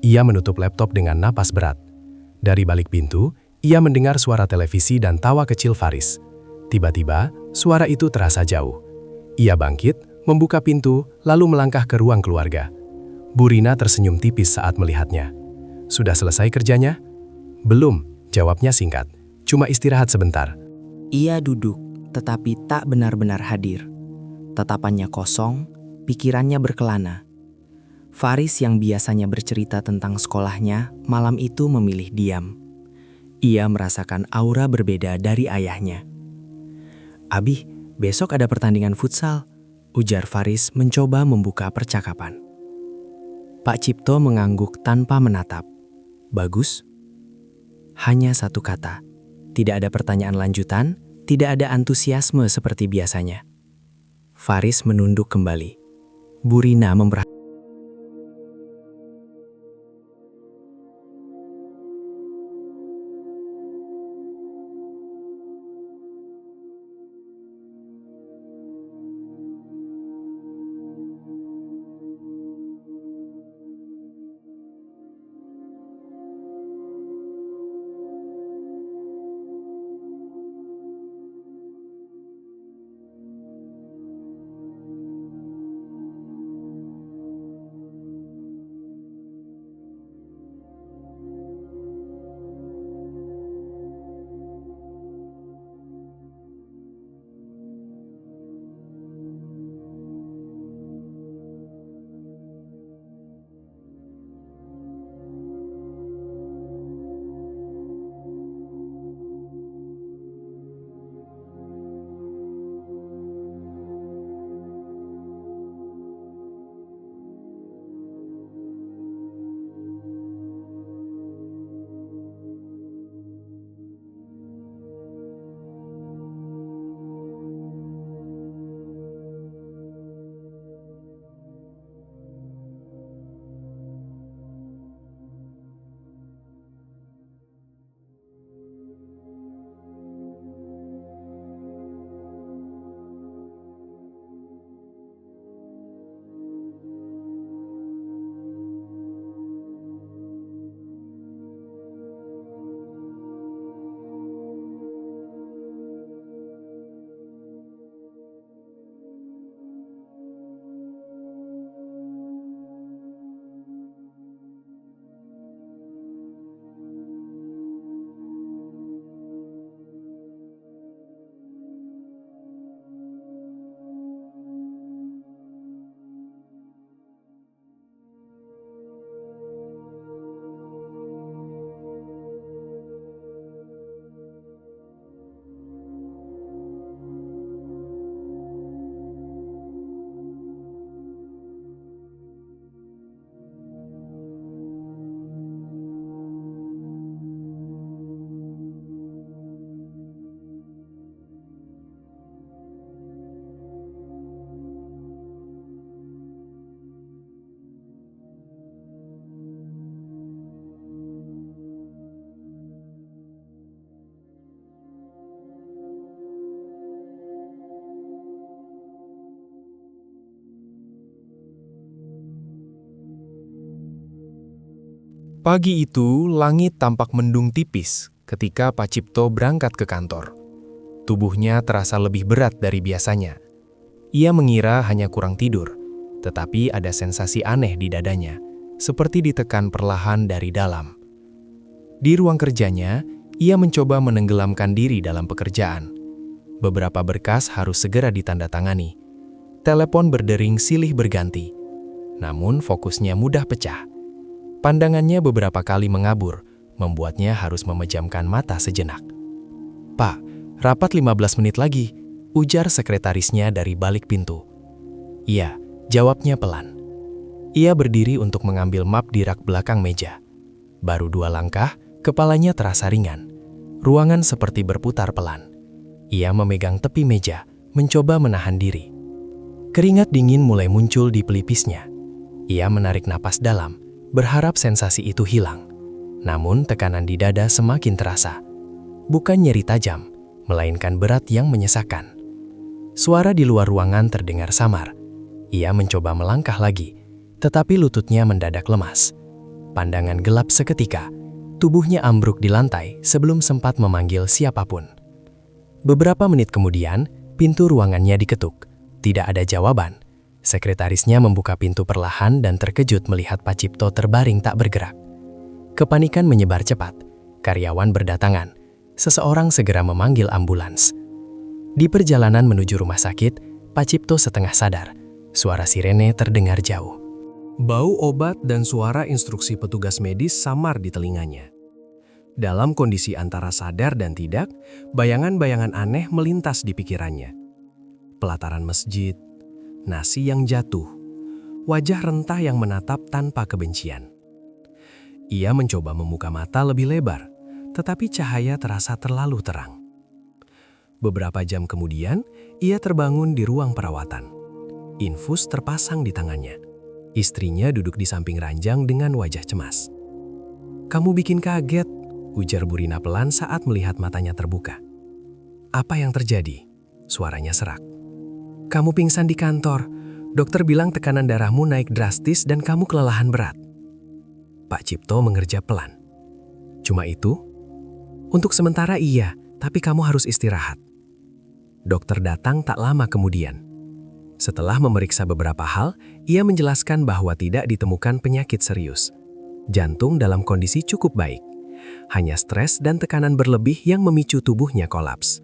E: Ia menutup laptop dengan napas berat. Dari balik pintu, ia mendengar suara televisi dan tawa kecil Faris. Tiba-tiba, suara itu terasa jauh. Ia bangkit, membuka pintu, lalu melangkah ke ruang keluarga. Bu Rina tersenyum tipis saat melihatnya. "Sudah selesai kerjanya?" "Belum," jawabnya singkat. "Cuma istirahat sebentar."
F: Ia duduk, tetapi tak benar-benar hadir. Tatapannya kosong, pikirannya berkelana. Faris yang biasanya bercerita tentang sekolahnya, malam itu memilih diam. Ia merasakan aura berbeda dari ayahnya. "Abi, besok ada pertandingan futsal," ujar Faris mencoba membuka percakapan. Pak Cipto mengangguk tanpa menatap. "Bagus?" Hanya satu kata. Tidak ada pertanyaan lanjutan, tidak ada antusiasme seperti biasanya. Faris menunduk kembali. Bu Rina memperhatikan.
E: Pagi itu, langit tampak mendung tipis ketika Pak Cipto berangkat ke kantor. Tubuhnya terasa lebih berat dari biasanya. Ia mengira hanya kurang tidur, tetapi ada sensasi aneh di dadanya, seperti ditekan perlahan dari dalam. Di ruang kerjanya, ia mencoba menenggelamkan diri dalam pekerjaan. Beberapa berkas harus segera ditandatangani. Telepon berdering silih berganti. Namun fokusnya mudah pecah. Pandangannya beberapa kali mengabur, membuatnya harus memejamkan mata sejenak. "Pak, rapat 15 menit lagi," ujar sekretarisnya dari balik pintu. "Iya," jawabnya pelan. Ia berdiri untuk mengambil map di rak belakang meja. Baru 2 langkah, kepalanya terasa ringan. Ruangan seperti berputar pelan. Ia memegang tepi meja, mencoba menahan diri. Keringat dingin mulai muncul di pelipisnya. Ia menarik napas dalam, berharap sensasi itu hilang. Namun tekanan di dada semakin terasa. Bukan nyeri tajam, melainkan berat yang menyesakan. Suara di luar ruangan terdengar samar. Ia mencoba melangkah lagi, tetapi lututnya mendadak lemas. Pandangan gelap seketika, tubuhnya ambruk di lantai sebelum sempat memanggil siapapun. Beberapa menit kemudian, pintu ruangannya diketuk. Tidak ada jawaban. Sekretarisnya membuka pintu perlahan dan terkejut melihat Pak Cipto terbaring tak bergerak. Kepanikan menyebar cepat. Karyawan berdatangan. Seseorang segera memanggil ambulans. Di perjalanan menuju rumah sakit, Pak Cipto setengah sadar. Suara sirene terdengar jauh. Bau obat dan suara instruksi petugas medis samar di telinganya. Dalam kondisi antara sadar dan tidak, bayangan-bayangan aneh melintas di pikirannya. Pelataran masjid, nasi yang jatuh, wajah rentah yang menatap tanpa kebencian. Ia mencoba membuka mata lebih lebar, tetapi cahaya terasa terlalu terang. Beberapa jam kemudian, ia terbangun di ruang perawatan. Infus terpasang di tangannya. Istrinya duduk di samping ranjang dengan wajah cemas. "Kamu bikin kaget," ujar Bu Rina pelan saat melihat matanya terbuka. "Apa yang terjadi?" Suaranya serak. "Kamu pingsan di kantor. Dokter bilang tekanan darahmu naik drastis dan kamu kelelahan berat." Pak Cipto mengerja pelan. "Cuma itu?" "Untuk sementara iya, tapi kamu harus istirahat." Dokter datang tak lama kemudian. Setelah memeriksa beberapa hal, ia menjelaskan bahwa tidak ditemukan penyakit serius. Jantung dalam kondisi cukup baik. Hanya stres dan tekanan berlebih yang memicu tubuhnya kolaps.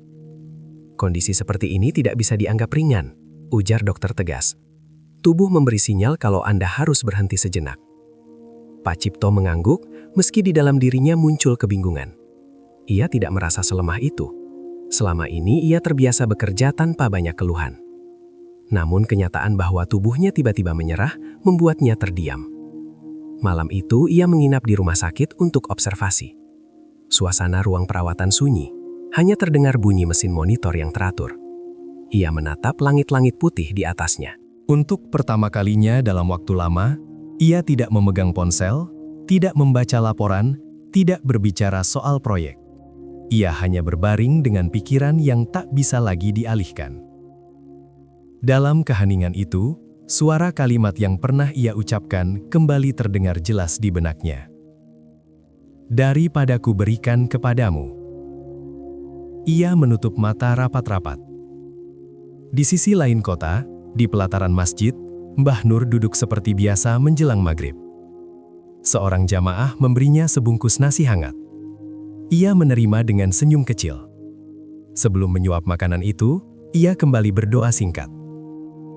E: "Kondisi seperti ini tidak bisa dianggap ringan," ujar dokter tegas. "Tubuh memberi sinyal kalau Anda harus berhenti sejenak." Pak Cipto mengangguk meski di dalam dirinya muncul kebingungan. Ia tidak merasa selemah itu. Selama ini ia terbiasa bekerja tanpa banyak keluhan. Namun kenyataan bahwa tubuhnya tiba-tiba menyerah membuatnya terdiam. Malam itu ia menginap di rumah sakit untuk observasi. Suasana ruang perawatan sunyi. Hanya terdengar bunyi mesin monitor yang teratur. Ia menatap langit-langit putih di atasnya.
C: Untuk pertama kalinya dalam waktu lama, ia tidak memegang ponsel, tidak membaca laporan, tidak berbicara soal proyek. Ia hanya berbaring dengan pikiran yang tak bisa lagi dialihkan. Dalam keheningan itu, suara kalimat yang pernah ia ucapkan kembali terdengar jelas di benaknya. "Daripada ku berikan kepadamu." Ia menutup mata rapat-rapat. Di sisi lain kota, di pelataran masjid, Mbah Nur duduk seperti biasa menjelang maghrib. Seorang jamaah memberinya sebungkus nasi hangat. Ia menerima dengan senyum kecil. Sebelum menyuap makanan itu, ia kembali berdoa singkat.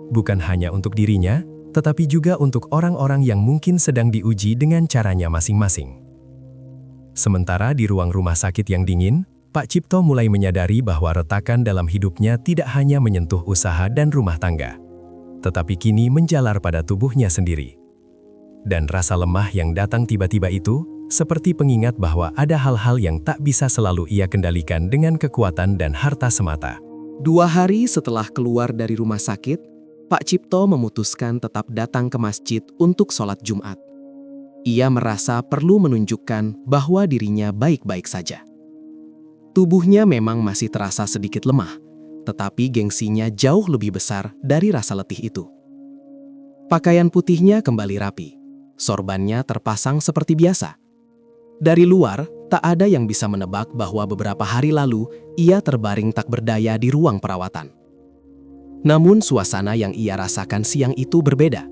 C: Bukan hanya untuk dirinya, tetapi juga untuk orang-orang yang mungkin sedang diuji dengan caranya masing-masing. Sementara di ruang rumah sakit yang dingin, Pak Cipto mulai menyadari bahwa retakan dalam hidupnya tidak hanya menyentuh usaha dan rumah tangga, tetapi kini menjalar pada tubuhnya sendiri. Dan rasa lemah yang datang tiba-tiba itu, seperti pengingat bahwa ada hal-hal yang tak bisa selalu ia kendalikan dengan kekuatan dan harta semata.
D: 2 hari setelah keluar dari rumah sakit, Pak Cipto memutuskan tetap datang ke masjid untuk sholat Jumat. Ia merasa perlu menunjukkan bahwa dirinya baik-baik saja. Tubuhnya memang masih terasa sedikit lemah, tetapi gengsinya jauh lebih besar dari rasa letih itu. Pakaian putihnya kembali rapi, sorbannya terpasang seperti biasa,
C: Dari luar, tak ada yang bisa menebak bahwa beberapa hari lalu ia terbaring tak berdaya di ruang perawatan. Namun suasana yang ia rasakan siang itu berbeda.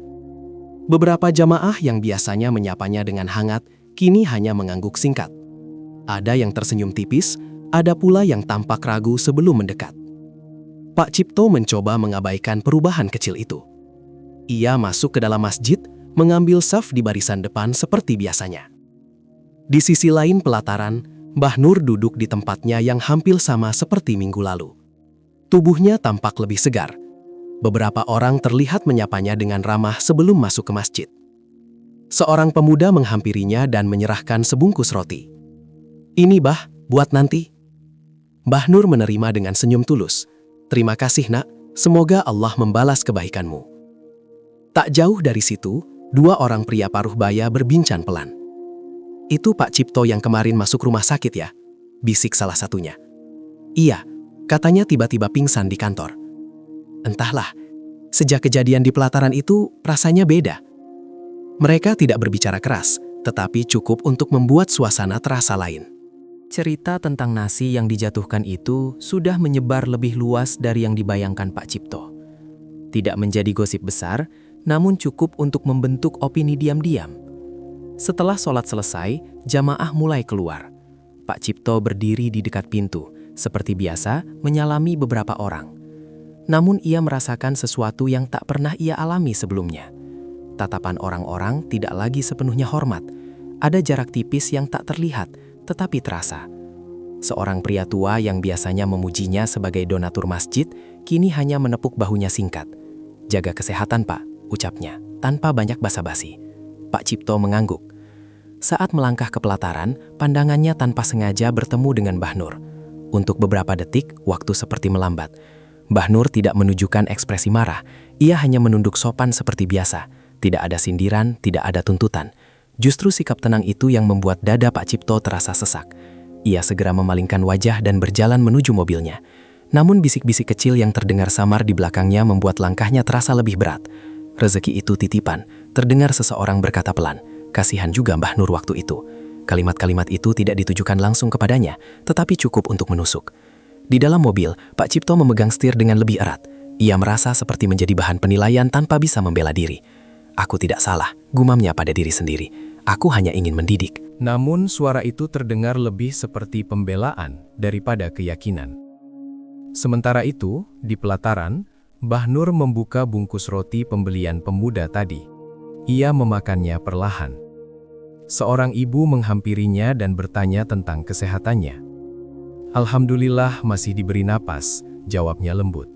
C: Beberapa jamaah yang biasanya menyapanya dengan hangat, kini hanya mengangguk singkat. Ada yang tersenyum tipis, ada pula yang tampak ragu sebelum mendekat. Pak Cipto mencoba mengabaikan perubahan kecil itu. Ia masuk ke dalam masjid, mengambil saf di barisan depan seperti biasanya. Di sisi lain pelataran, Mbah Nur duduk di tempatnya yang hampir sama seperti minggu lalu. Tubuhnya tampak lebih segar. Beberapa orang terlihat menyapanya dengan ramah sebelum masuk ke masjid. Seorang pemuda menghampirinya dan menyerahkan sebungkus roti. "Ini, Bah, buat nanti." Mbah Nur menerima dengan senyum tulus. "Terima kasih, Nak. Semoga Allah membalas kebaikanmu." Tak jauh dari situ, dua orang pria paruh baya berbincang pelan. "Itu Pak Cipto yang kemarin masuk rumah sakit ya?" bisik salah satunya. "Iya, katanya tiba-tiba pingsan di kantor." "Entahlah, sejak kejadian di pelataran itu rasanya beda." Mereka tidak berbicara keras, tetapi cukup untuk membuat suasana terasa lain.
D: Cerita tentang nasi yang dijatuhkan itu sudah menyebar lebih luas dari yang dibayangkan Pak Cipto. Tidak menjadi gosip besar, namun cukup untuk membentuk opini diam-diam. Setelah sholat selesai, jamaah mulai keluar. Pak Cipto berdiri di dekat pintu, seperti biasa menyalami beberapa orang. Namun ia merasakan sesuatu yang tak pernah ia alami sebelumnya. Tatapan orang-orang tidak lagi sepenuhnya hormat. Ada jarak tipis yang tak terlihat, tetapi terasa. Seorang pria tua yang biasanya memujinya sebagai donatur masjid, kini hanya menepuk bahunya singkat. "Jaga kesehatan, Pak," ucapnya, tanpa banyak basa-basi. Pak Cipto mengangguk. Saat melangkah ke pelataran, pandangannya tanpa sengaja bertemu dengan Mbah Nur. Untuk beberapa detik, waktu seperti melambat. Mbah Nur tidak menunjukkan ekspresi marah. Ia hanya menunduk sopan seperti biasa. Tidak ada sindiran, tidak ada tuntutan. Justru sikap tenang itu yang membuat dada Pak Cipto terasa sesak. Ia segera memalingkan wajah dan berjalan menuju mobilnya. Namun bisik-bisik kecil yang terdengar samar di belakangnya membuat langkahnya terasa lebih berat. "Rezeki itu titipan," terdengar seseorang berkata pelan. Kasihan juga Mbah Nur waktu itu. Kalimat-kalimat itu tidak ditujukan langsung kepadanya, tetapi cukup untuk menusuk. Di dalam mobil, Pak Cipto memegang setir dengan lebih erat. Ia merasa seperti menjadi bahan penilaian tanpa bisa membela diri. "Aku tidak salah," gumamnya pada diri sendiri. "Aku hanya ingin mendidik."
C: Namun suara itu terdengar lebih seperti pembelaan daripada keyakinan. Sementara itu, di pelataran, Mbah Nur membuka bungkus roti pembelian pemuda tadi. Ia memakannya perlahan. Seorang ibu menghampirinya dan bertanya tentang kesehatannya. "Alhamdulillah masih diberi napas," jawabnya lembut.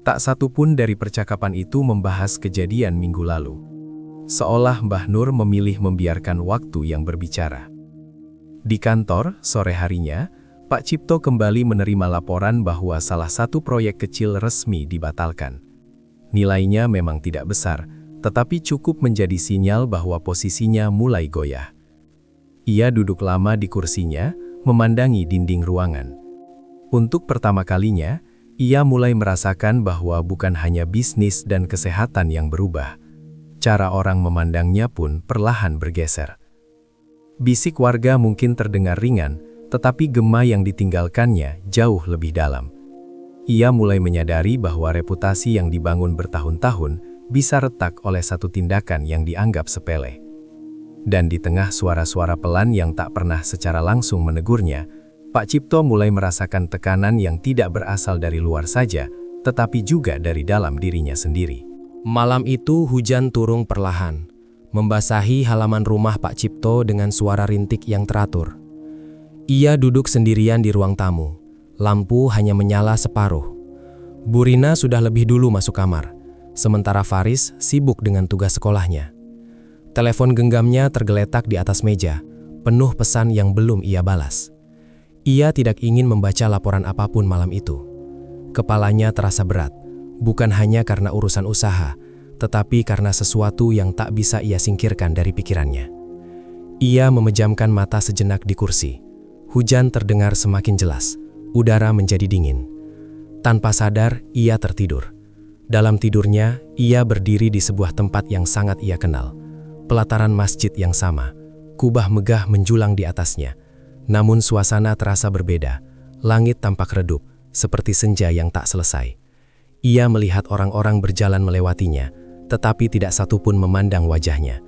C: Tak satu pun dari percakapan itu membahas kejadian minggu lalu. Seolah Mbah Nur memilih membiarkan waktu yang berbicara. Di kantor, sore harinya, Pak Cipto kembali menerima laporan bahwa salah satu proyek kecil resmi dibatalkan. Nilainya memang tidak besar, tetapi cukup menjadi sinyal bahwa posisinya mulai goyah. Ia duduk lama di kursinya, memandangi dinding ruangan. Untuk pertama kalinya, ia mulai merasakan bahwa bukan hanya bisnis dan kesehatan yang berubah. Cara orang memandangnya pun perlahan bergeser. Bisik warga mungkin terdengar ringan, tetapi gema yang ditinggalkannya jauh lebih dalam. Ia mulai menyadari bahwa reputasi yang dibangun bertahun-tahun bisa retak oleh satu tindakan yang dianggap sepele. Dan di tengah suara-suara pelan yang tak pernah secara langsung menegurnya, Pak Cipto mulai merasakan tekanan yang tidak berasal dari luar saja, tetapi juga dari dalam dirinya sendiri.
D: Malam itu hujan turun perlahan, membasahi halaman rumah Pak Cipto dengan suara rintik yang teratur. Ia duduk sendirian di ruang tamu. Lampu hanya menyala separuh. Bu Rina sudah lebih dulu masuk kamar, sementara Faris sibuk dengan tugas sekolahnya. Telepon genggamnya tergeletak di atas meja, penuh pesan yang belum ia balas. Ia tidak ingin membaca laporan apapun malam itu. Kepalanya terasa berat, bukan hanya karena urusan usaha, tetapi karena sesuatu yang tak bisa ia singkirkan dari pikirannya. Ia memejamkan mata sejenak di kursi. Hujan terdengar semakin jelas, udara menjadi dingin. Tanpa sadar, ia tertidur. Dalam tidurnya, ia berdiri di sebuah tempat yang sangat ia kenal. Pelataran masjid yang sama. kubah megah menjulang di atasnya. Namun suasana terasa berbeda. Langit tampak redup, seperti senja yang tak selesai. Ia melihat orang-orang berjalan melewatinya, tetapi tidak satu pun memandang wajahnya.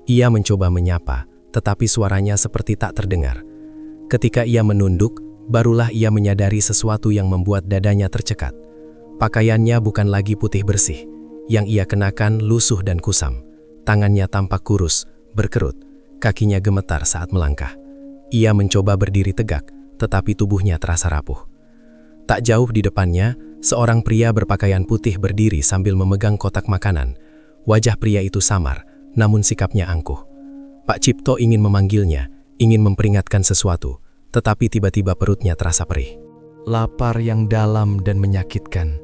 D: Ia mencoba menyapa, tetapi suaranya seperti tak terdengar. Ketika ia menunduk, barulah ia menyadari sesuatu yang membuat dadanya tercekat. Pakaiannya bukan lagi putih bersih. Yang ia kenakan lusuh dan kusam. Tangannya tampak kurus, berkerut. Kakinya gemetar saat melangkah. Ia mencoba berdiri tegak, tetapi tubuhnya terasa rapuh. Tak jauh di depannya, seorang pria berpakaian putih berdiri sambil memegang kotak makanan. Wajah pria itu samar, namun sikapnya angkuh. Pak Cipto ingin memanggilnya, ingin memperingatkan sesuatu, tetapi tiba-tiba perutnya terasa perih.
E: Lapar yang dalam dan menyakitkan.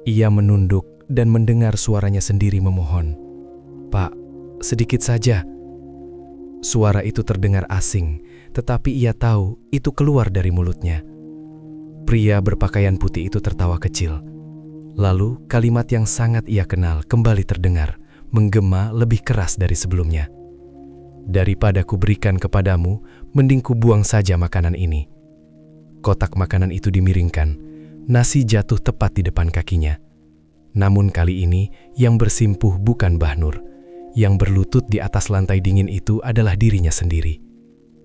E: Ia menunduk dan mendengar suaranya sendiri memohon. "Pak, sedikit saja." Suara itu terdengar asing, tetapi ia tahu itu keluar dari mulutnya. Pria berpakaian putih itu tertawa kecil. Lalu kalimat yang sangat ia kenal kembali terdengar, menggema lebih keras dari sebelumnya. "Daripada kuberikan kepadamu, mending kubuang saja makanan ini." Kotak makanan itu dimiringkan, nasi jatuh tepat di depan kakinya. Namun kali ini yang bersimpuh bukan Bahnur. Yang berlutut di atas lantai dingin itu adalah dirinya sendiri.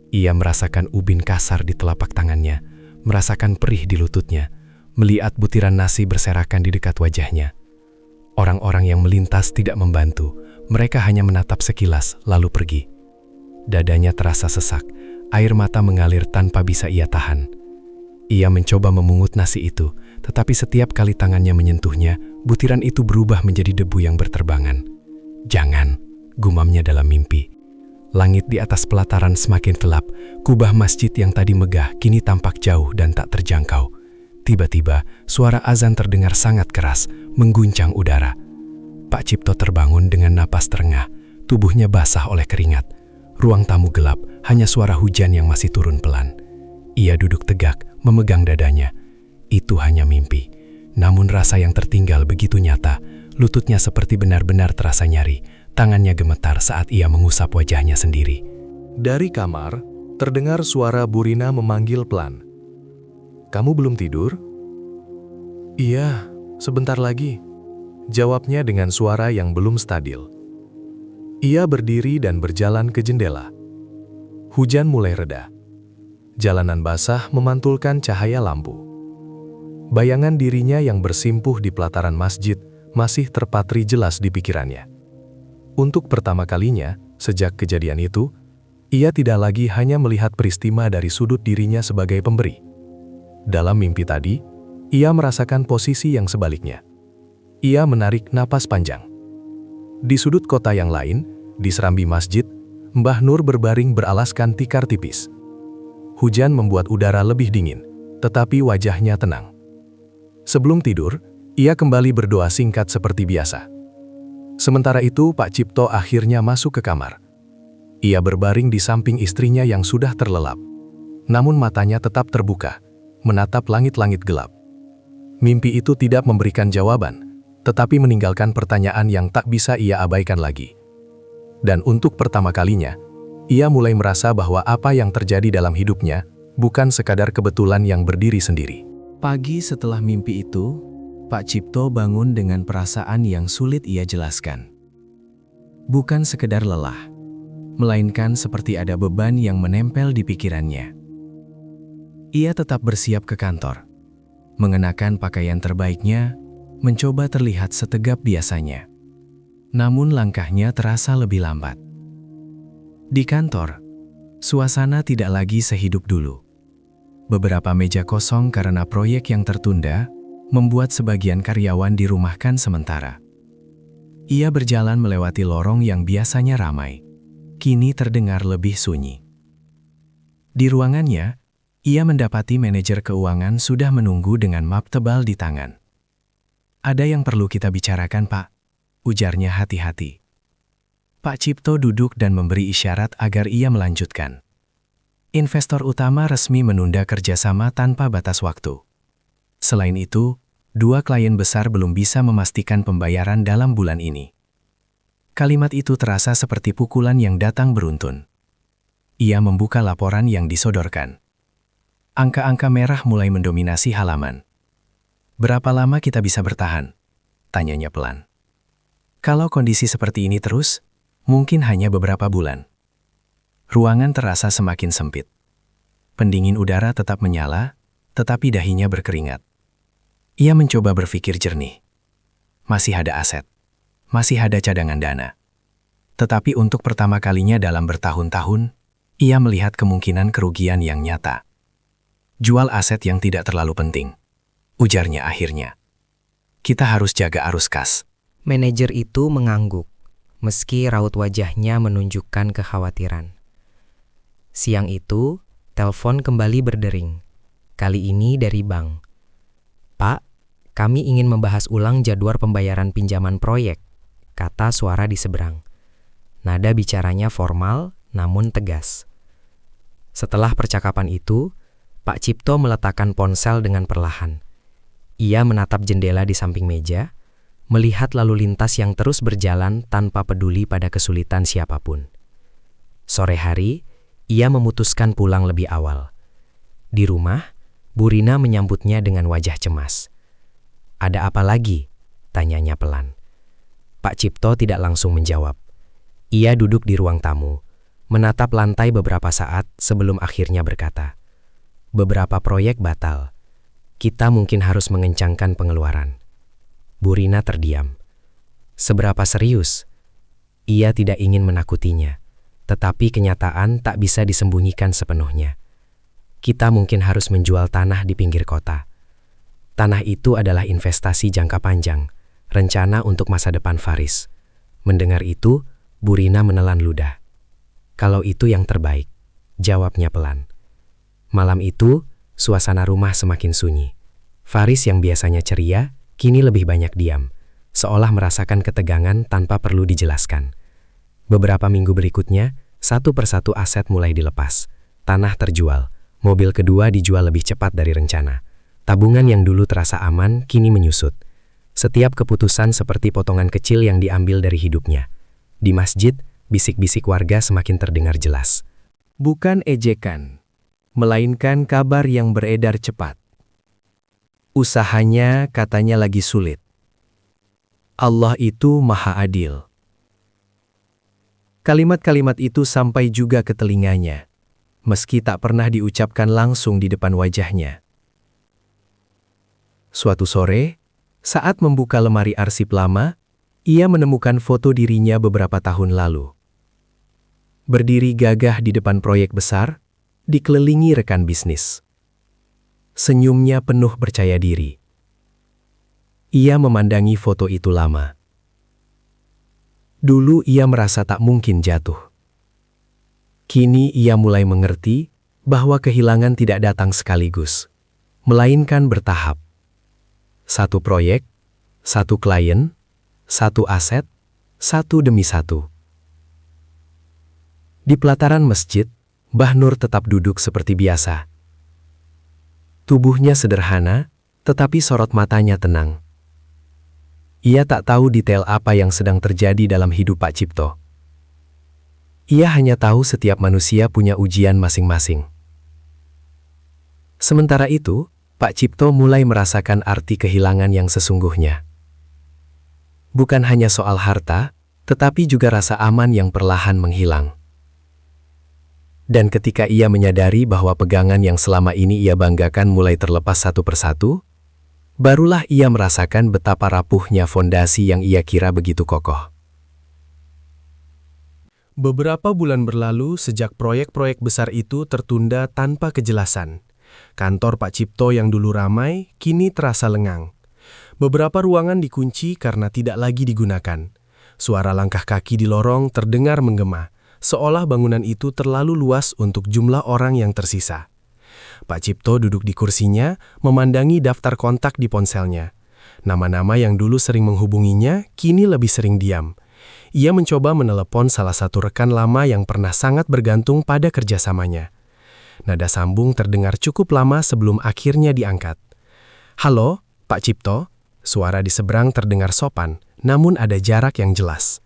E: Ia merasakan ubin kasar di telapak tangannya, merasakan perih di lututnya, melihat butiran nasi berserakan di dekat wajahnya. Orang-orang yang melintas tidak membantu, mereka hanya menatap sekilas lalu pergi. Dadanya terasa sesak, air mata mengalir tanpa bisa ia tahan. Ia mencoba memungut nasi itu, tetapi setiap kali tangannya menyentuhnya, butiran itu berubah menjadi debu yang berterbangan. "Jangan," gumamnya dalam mimpi. Langit di atas pelataran semakin gelap, kubah masjid yang tadi megah kini tampak jauh dan tak terjangkau. Tiba-tiba, suara azan terdengar sangat keras, mengguncang udara. Pak Cipto terbangun dengan napas terengah, tubuhnya basah oleh keringat. Ruang tamu gelap, hanya suara hujan yang masih turun pelan. Ia duduk tegak, memegang dadanya. Itu hanya mimpi. Namun rasa yang tertinggal begitu nyata, lututnya seperti benar-benar terasa nyari, tangannya gemetar saat ia mengusap wajahnya sendiri. Dari kamar, terdengar suara Bu Rina memanggil pelan. "Kamu belum tidur?" "Iya, sebentar lagi," jawabnya dengan suara yang belum stabil. Ia berdiri dan berjalan ke jendela. Hujan mulai reda. Jalanan basah memantulkan cahaya lampu. Bayangan dirinya yang bersimpuh di pelataran masjid masih terpatri jelas di pikirannya. Untuk pertama kalinya, sejak kejadian itu, ia tidak lagi hanya melihat peristiwa dari sudut dirinya sebagai pemberi. Dalam mimpi tadi, ia merasakan posisi yang sebaliknya. Ia menarik napas panjang. Di sudut kota yang lain, di serambi masjid, Mbah Nur berbaring beralaskan tikar tipis. Hujan membuat udara lebih dingin, tetapi wajahnya tenang. Sebelum tidur, ia kembali berdoa singkat seperti biasa. Sementara itu, Pak Cipto akhirnya masuk ke kamar. Ia berbaring di samping istrinya yang sudah terlelap. Namun matanya tetap terbuka, menatap langit-langit gelap. Mimpi itu tidak memberikan jawaban, tetapi meninggalkan pertanyaan yang tak bisa ia abaikan lagi. Dan untuk pertama kalinya, ia mulai merasa bahwa apa yang terjadi dalam hidupnya bukan sekadar kebetulan yang berdiri sendiri.
D: Pagi setelah mimpi itu, Pak Cipto bangun dengan perasaan yang sulit ia jelaskan. Bukan sekedar lelah, melainkan seperti ada beban yang menempel di pikirannya. Ia tetap bersiap ke kantor, mengenakan pakaian terbaiknya, mencoba terlihat setegap biasanya. Namun langkahnya terasa lebih lambat. Di kantor, suasana tidak lagi sehidup dulu. Beberapa meja kosong karena proyek yang tertunda, membuat sebagian karyawan dirumahkan sementara. Ia berjalan melewati lorong yang biasanya ramai. Kini terdengar lebih sunyi. Di ruangannya, ia mendapati manajer keuangan sudah menunggu dengan map tebal di tangan. "Ada yang perlu kita bicarakan, Pak," ujarnya hati-hati. Pak Cipto duduk dan memberi isyarat agar ia melanjutkan. Investor utama resmi menunda kerjasama tanpa batas waktu. Selain itu, 2 klien besar belum bisa memastikan pembayaran dalam bulan ini. Kalimat itu terasa seperti pukulan yang datang beruntun.
C: ia membuka laporan yang disodorkan. Angka-angka merah mulai mendominasi halaman. "Berapa lama kita bisa bertahan?" tanyanya pelan. "Kalau kondisi seperti ini terus, mungkin hanya beberapa bulan." Ruangan terasa semakin sempit. Pendingin udara tetap menyala, tetapi dahinya berkeringat. Ia mencoba berpikir jernih. Masih ada aset, masih ada cadangan dana. Tetapi untuk pertama kalinya dalam bertahun-tahun, ia melihat kemungkinan kerugian yang nyata. "Jual aset yang tidak terlalu penting," ujarnya akhirnya. "Kita harus jaga arus kas."
D: Manajer itu mengangguk, meski raut wajahnya menunjukkan kekhawatiran. Siang itu, telepon kembali berdering. Kali ini dari bank. "Pak, kami ingin membahas ulang jadwal pembayaran pinjaman proyek," kata suara di seberang. Nada bicaranya formal namun tegas. Setelah percakapan itu, Pak Cipto meletakkan ponsel dengan perlahan. Ia menatap jendela di samping meja, melihat lalu lintas yang terus berjalan tanpa peduli pada kesulitan siapapun. Sore hari, ia memutuskan pulang lebih awal. Di rumah, Bu Rina menyambutnya dengan wajah cemas. "Ada apa lagi?" tanyanya pelan. Pak Cipto tidak langsung menjawab. Ia duduk di ruang tamu, menatap lantai beberapa saat sebelum akhirnya berkata, "Beberapa proyek batal. Kita mungkin harus mengencangkan pengeluaran." Bu Rina terdiam. Seberapa serius? Ia tidak ingin menakutinya, tetapi kenyataan tak bisa disembunyikan sepenuhnya. "Kita mungkin harus menjual tanah di pinggir kota. Tanah itu adalah investasi jangka panjang, rencana untuk masa depan Faris." Mendengar itu, Bu Rina menelan ludah. "Kalau itu yang terbaik," jawabnya pelan. Malam itu, suasana rumah semakin sunyi. Faris yang biasanya ceria, kini lebih banyak diam, seolah merasakan ketegangan tanpa perlu dijelaskan. Beberapa minggu berikutnya, satu persatu aset mulai dilepas. Tanah terjual, mobil kedua dijual lebih cepat dari rencana. Tabungan yang dulu terasa aman, kini menyusut. Setiap keputusan seperti potongan kecil yang diambil dari hidupnya. Di masjid, bisik-bisik warga semakin terdengar jelas.
C: Bukan ejekan, melainkan kabar yang beredar cepat. Usahanya katanya lagi sulit. Allah itu maha adil. Kalimat-kalimat itu sampai juga ke telinganya, meski tak pernah diucapkan langsung di depan wajahnya. Suatu sore, saat membuka lemari arsip lama, ia menemukan foto dirinya beberapa tahun lalu. Berdiri gagah di depan proyek besar, dikelilingi rekan bisnis. Senyumnya penuh percaya diri. Ia memandangi foto itu lama. Dulu ia merasa tak mungkin jatuh. Kini ia mulai mengerti bahwa kehilangan tidak datang sekaligus, melainkan bertahap. Satu proyek, satu klien, satu aset, satu demi satu. Di pelataran masjid, Mbah Nur tetap duduk seperti biasa. Tubuhnya sederhana, tetapi sorot matanya tenang. Ia tak tahu detail apa yang sedang terjadi dalam hidup Pak Cipto. Ia hanya tahu setiap manusia punya ujian masing-masing. Sementara itu, Pak Cipto mulai merasakan arti kehilangan yang sesungguhnya. Bukan hanya soal harta, tetapi juga rasa aman yang perlahan menghilang. Dan ketika ia menyadari bahwa pegangan yang selama ini ia banggakan mulai terlepas satu persatu, barulah ia merasakan betapa rapuhnya fondasi yang ia kira begitu kokoh.
E: Beberapa bulan berlalu sejak proyek-proyek besar itu tertunda tanpa kejelasan. Kantor Pak Cipto yang dulu ramai, kini terasa lengang. Beberapa ruangan dikunci karena tidak lagi digunakan. Suara langkah kaki di lorong terdengar menggema, seolah bangunan itu terlalu luas untuk jumlah orang yang tersisa. Pak Cipto duduk di kursinya, memandangi daftar kontak di ponselnya. Nama-nama yang dulu sering menghubunginya, kini lebih sering diam. Ia mencoba menelepon salah satu rekan lama yang pernah sangat bergantung pada kerjasamanya. Nada sambung terdengar cukup lama sebelum akhirnya diangkat. "Halo, Pak Cipto?" Suara di seberang terdengar sopan, namun ada jarak yang jelas.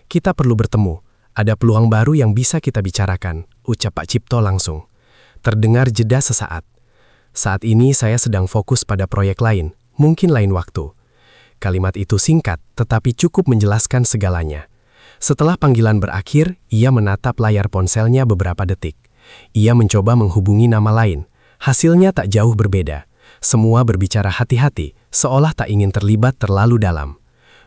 E: "Kita perlu bertemu. Ada peluang baru yang bisa kita bicarakan," ucap Pak Cipto langsung. Terdengar jeda sesaat. Saat ini saya sedang fokus pada proyek lain, mungkin lain waktu. Kalimat itu singkat, tetapi cukup menjelaskan segalanya. Setelah panggilan berakhir, ia menatap layar ponselnya beberapa detik. Ia mencoba menghubungi nama lain. Hasilnya tak jauh berbeda. Semua berbicara hati-hati, seolah tak ingin terlibat terlalu dalam.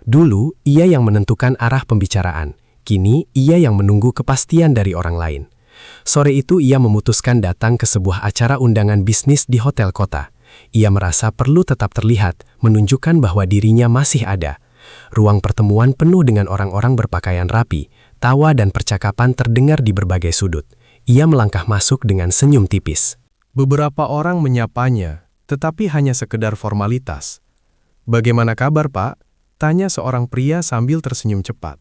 E: Dulu, ia yang menentukan arah pembicaraan. Kini, ia yang menunggu kepastian dari orang lain. Sore itu ia memutuskan datang ke sebuah acara undangan bisnis di hotel kota. Ia merasa perlu tetap terlihat, menunjukkan bahwa dirinya masih ada. Ruang pertemuan penuh dengan orang-orang berpakaian rapi, tawa dan percakapan terdengar di berbagai sudut. Ia melangkah masuk dengan senyum tipis.
C: Beberapa orang menyapanya, tetapi hanya sekedar formalitas. "Bagaimana kabar, Pak?" tanya seorang pria sambil tersenyum cepat.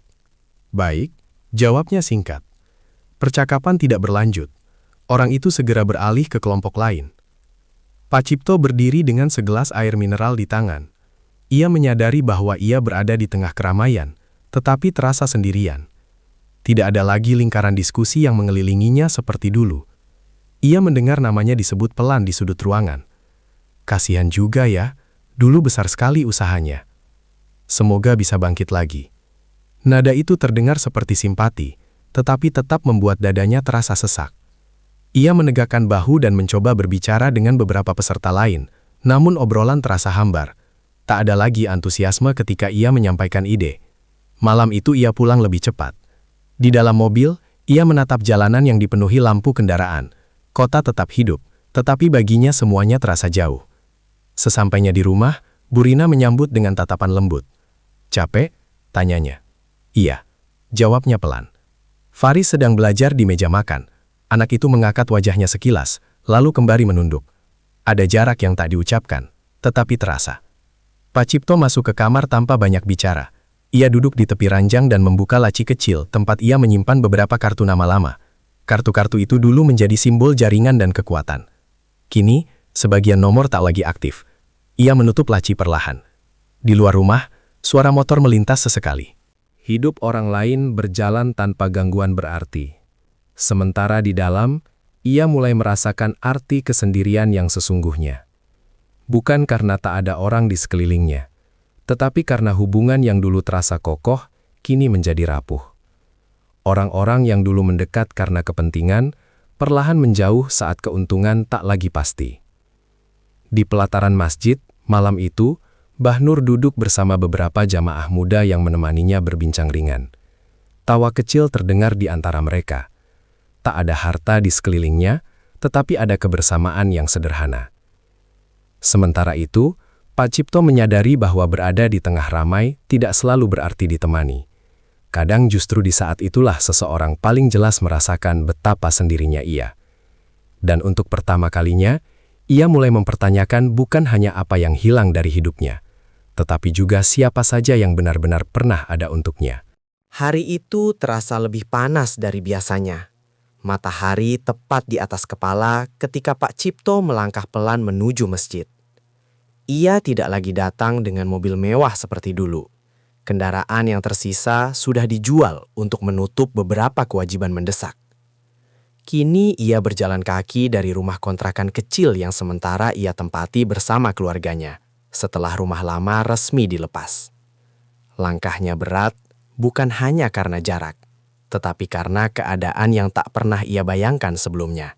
C: "Baik," jawabnya singkat. Percakapan tidak berlanjut. Orang itu segera beralih ke kelompok lain. Pak Cipto berdiri dengan segelas air mineral di tangan. Ia menyadari bahwa ia berada di tengah keramaian, tetapi terasa sendirian. Tidak ada lagi lingkaran diskusi yang mengelilinginya seperti dulu. Ia mendengar namanya disebut pelan di sudut ruangan. Kasihan juga ya, dulu besar sekali usahanya. Semoga bisa bangkit lagi. Nada itu terdengar seperti simpati, tetapi tetap membuat dadanya terasa sesak. Ia menegakkan bahu dan mencoba berbicara dengan beberapa peserta lain, namun obrolan terasa hambar. Tak ada lagi antusiasme ketika ia menyampaikan ide. Malam itu ia pulang lebih cepat. Di dalam mobil, ia menatap jalanan yang dipenuhi lampu kendaraan. Kota tetap hidup, tetapi baginya semuanya terasa jauh. Sesampainya di rumah, Bu Rina menyambut dengan tatapan lembut. "Capek?" tanyanya. "Iya," jawabnya pelan. Faris sedang belajar di meja makan. Anak itu mengangkat wajahnya sekilas, lalu kembali menunduk. Ada jarak yang tak diucapkan, tetapi terasa. Pak Cipto masuk ke kamar tanpa banyak bicara. Ia duduk di tepi ranjang dan membuka laci kecil tempat ia menyimpan beberapa kartu nama lama. Kartu-kartu itu dulu menjadi simbol jaringan dan kekuatan. Kini, sebagian nomor tak lagi aktif. Ia menutup laci perlahan. Di luar rumah, suara motor melintas sesekali. Hidup orang lain berjalan tanpa gangguan berarti. Sementara di dalam, ia mulai merasakan arti kesendirian yang sesungguhnya. Bukan karena tak ada orang di sekelilingnya, tetapi karena hubungan yang dulu terasa kokoh, kini menjadi rapuh. Orang-orang yang dulu mendekat karena kepentingan, perlahan menjauh saat keuntungan tak lagi pasti. Di pelataran masjid, malam itu, Mbah Nur duduk bersama beberapa jamaah muda yang menemaninya berbincang ringan. Tawa kecil terdengar di antara mereka. Tak ada harta di sekelilingnya, tetapi ada kebersamaan yang sederhana. Sementara itu, Pak Cipto menyadari bahwa berada di tengah ramai tidak selalu berarti ditemani. Kadang justru di saat itulah seseorang paling jelas merasakan betapa sendirinya ia. Dan untuk pertama kalinya, ia mulai mempertanyakan bukan hanya apa yang hilang dari hidupnya, tetapi juga siapa saja yang benar-benar pernah ada untuknya.
D: Hari itu terasa lebih panas dari biasanya. Matahari tepat di atas kepala ketika Pak Cipto melangkah pelan menuju masjid. Ia tidak lagi datang dengan mobil mewah seperti dulu. Kendaraan yang tersisa sudah dijual untuk menutup beberapa kewajiban mendesak. Kini ia berjalan kaki dari rumah kontrakan kecil yang sementara ia tempati bersama keluarganya, setelah rumah lama resmi dilepas. Langkahnya berat bukan hanya karena jarak, tetapi karena keadaan yang tak pernah ia bayangkan sebelumnya.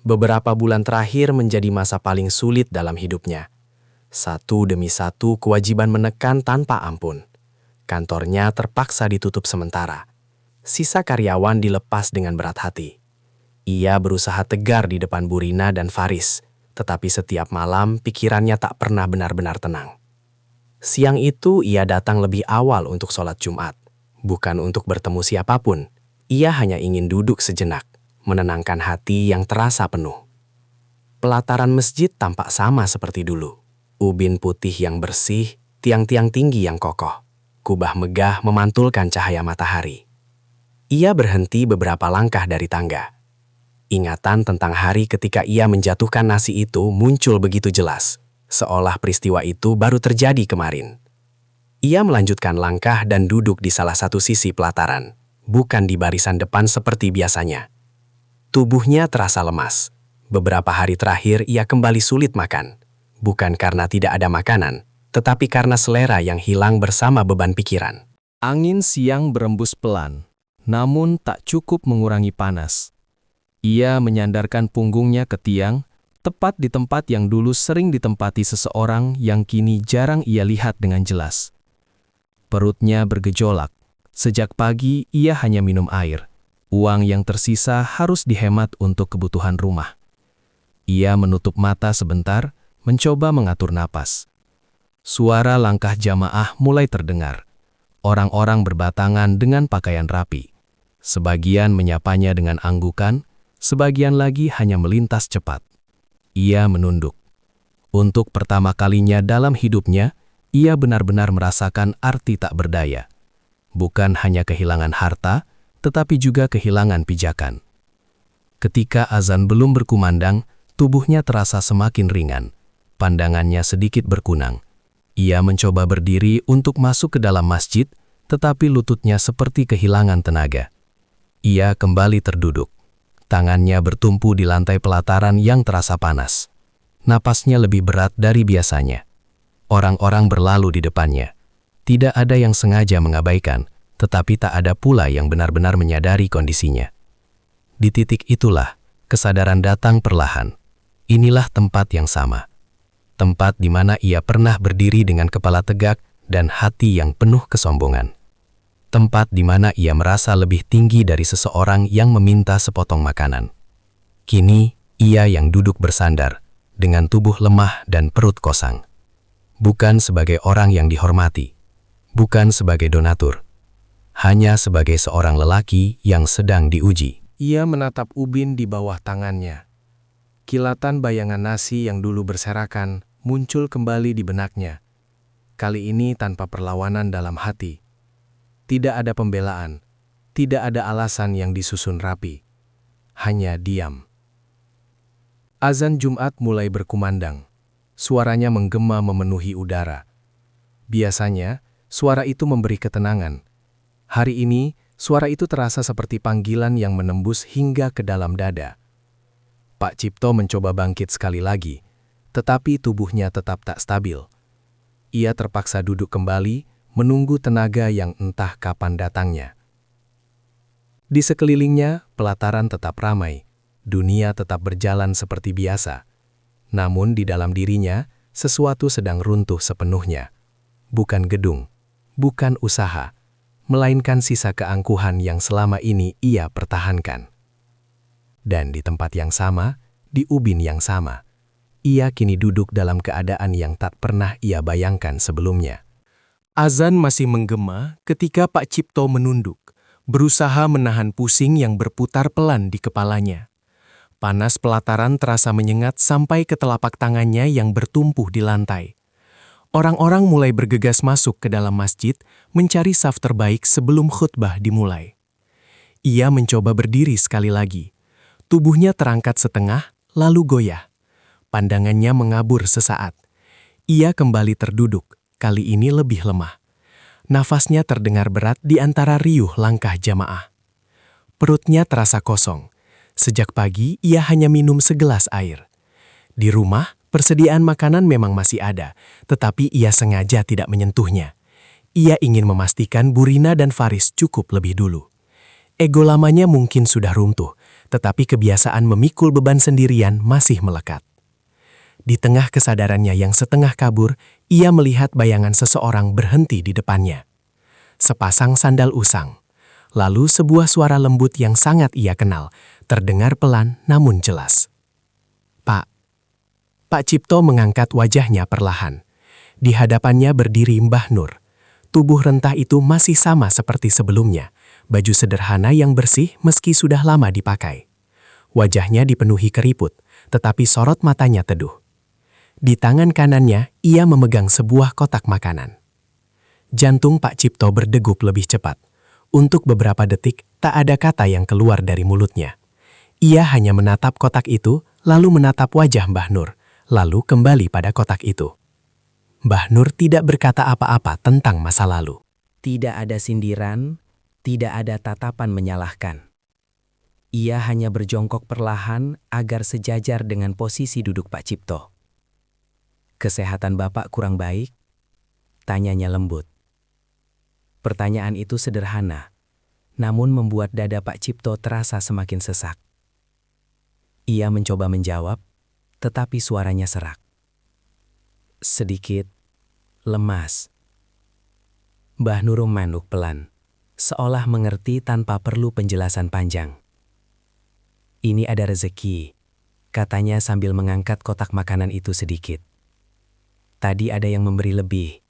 D: Beberapa bulan terakhir menjadi masa paling sulit dalam hidupnya. Satu demi satu kewajiban menekan tanpa ampun. Kantornya terpaksa ditutup sementara. Sisa karyawan dilepas dengan berat hati. Ia berusaha tegar di depan Bu Rina dan Faris, tetapi setiap malam pikirannya tak pernah benar-benar tenang. Siang itu ia datang lebih awal untuk sholat Jumat. Bukan untuk bertemu siapapun, ia hanya ingin duduk sejenak, menenangkan hati yang terasa penuh. Pelataran masjid tampak sama seperti dulu. Ubin putih yang bersih, tiang-tiang tinggi yang kokoh. Kubah megah memantulkan cahaya matahari. Ia berhenti beberapa langkah dari tangga. Ingatan tentang hari ketika ia menjatuhkan nasi itu muncul begitu jelas, seolah peristiwa itu baru terjadi kemarin. Ia melanjutkan langkah dan duduk di salah satu sisi pelataran, bukan di barisan depan seperti biasanya. Tubuhnya terasa lemas. Beberapa hari terakhir ia kembali sulit makan. Bukan karena tidak ada makanan, tetapi karena selera yang hilang bersama beban pikiran.
C: Angin siang berembus pelan, namun tak cukup mengurangi panas. Ia menyandarkan punggungnya ke tiang, tepat di tempat yang dulu sering ditempati seseorang yang kini jarang ia lihat dengan jelas. Perutnya bergejolak. Sejak pagi ia hanya minum air. Uang yang tersisa harus dihemat untuk kebutuhan rumah. Ia menutup mata sebentar, mencoba mengatur napas. Suara langkah jamaah mulai terdengar. Orang-orang berbatangan dengan pakaian rapi. Sebagian menyapanya dengan anggukan, sebagian lagi hanya melintas cepat. Ia menunduk. Untuk pertama kalinya dalam hidupnya, ia benar-benar merasakan arti tak berdaya. Bukan hanya kehilangan harta, tetapi juga kehilangan pijakan. Ketika azan belum berkumandang, tubuhnya terasa semakin ringan. Pandangannya sedikit berkunang. Ia mencoba berdiri untuk masuk ke dalam masjid, tetapi lututnya seperti kehilangan tenaga. Ia kembali terduduk. Tangannya bertumpu di lantai pelataran yang terasa panas. Napasnya lebih berat dari biasanya. Orang-orang berlalu di depannya. Tidak ada yang sengaja mengabaikan, tetapi tak ada pula yang benar-benar menyadari kondisinya. Di titik itulah, kesadaran datang perlahan. Inilah tempat yang sama. Tempat di mana ia pernah berdiri dengan kepala tegak dan hati yang penuh kesombongan. Tempat di mana ia merasa lebih tinggi dari seseorang yang meminta sepotong makanan. Kini, ia yang duduk bersandar, dengan tubuh lemah dan perut kosong. Bukan sebagai orang yang dihormati, bukan sebagai donatur, hanya sebagai seorang lelaki yang sedang diuji.
E: Ia menatap ubin di bawah tangannya. Kilatan bayangan nasi yang dulu berserakan muncul kembali di benaknya. Kali ini tanpa perlawanan dalam hati. Tidak ada pembelaan, tidak ada alasan yang disusun rapi. Hanya diam. Azan Jumat mulai berkumandang. Suaranya menggema memenuhi udara. Biasanya, suara itu memberi ketenangan. Hari ini, suara itu terasa seperti panggilan yang menembus hingga ke dalam dada. Pak Cipto mencoba bangkit sekali lagi, tetapi tubuhnya tetap tak stabil. Ia terpaksa duduk kembali, menunggu tenaga yang entah kapan datangnya. Di sekelilingnya, pelataran tetap ramai. Dunia tetap berjalan seperti biasa. Namun di dalam dirinya, sesuatu sedang runtuh sepenuhnya. Bukan gedung, bukan usaha, melainkan sisa keangkuhan yang selama ini ia pertahankan. Dan di tempat yang sama, di ubin yang sama, ia kini duduk dalam keadaan yang tak pernah ia bayangkan sebelumnya.
C: Azan masih menggema ketika Pak Cipto menunduk, berusaha menahan pusing yang berputar pelan di kepalanya. Panas pelataran terasa menyengat sampai ke telapak tangannya yang bertumpuh di lantai. Orang-orang mulai bergegas masuk ke dalam masjid, mencari saf terbaik sebelum khutbah dimulai. Ia mencoba berdiri sekali lagi. Tubuhnya terangkat setengah, lalu goyah. Pandangannya mengabur sesaat. Ia kembali terduduk, kali ini lebih lemah. Nafasnya terdengar berat di antara riuh langkah jamaah. Perutnya terasa kosong. Sejak pagi, ia hanya minum segelas air. Di rumah, persediaan makanan memang masih ada, tetapi ia sengaja tidak menyentuhnya. Ia ingin memastikan Bu Rina dan Faris cukup lebih dulu. Ego lamanya mungkin sudah runtuh, tetapi kebiasaan memikul beban sendirian masih melekat. Di tengah kesadarannya yang setengah kabur, ia melihat bayangan seseorang berhenti di depannya. Sepasang sandal usang. Lalu sebuah suara lembut yang sangat ia kenal, terdengar pelan namun jelas. Pak Cipto mengangkat wajahnya perlahan. Di hadapannya berdiri Mbah Nur. Tubuh rentah itu masih sama seperti sebelumnya. Baju sederhana yang bersih meski sudah lama dipakai. Wajahnya dipenuhi keriput, tetapi sorot matanya teduh. Di tangan kanannya, ia memegang sebuah kotak makanan. Jantung Pak Cipto berdegup lebih cepat. Untuk beberapa detik, tak ada kata yang keluar dari mulutnya. Ia hanya menatap kotak itu, lalu menatap wajah Mbah Nur, lalu kembali pada kotak itu. Mbah Nur tidak berkata apa-apa tentang masa lalu.
D: Tidak ada sindiran, tidak ada tatapan menyalahkan. Ia hanya berjongkok perlahan agar sejajar dengan posisi duduk Pak Cipto. "Kesehatan Bapak kurang baik?" tanyanya lembut. Pertanyaan itu sederhana, namun membuat dada Pak Cipto terasa semakin sesak. Ia mencoba menjawab, tetapi suaranya serak. Sedikit, lemas. Mbah Nur mengangguk pelan, seolah mengerti tanpa perlu penjelasan panjang. "Ini ada rezeki," katanya sambil mengangkat kotak makanan itu sedikit. "Tadi ada yang memberi lebih."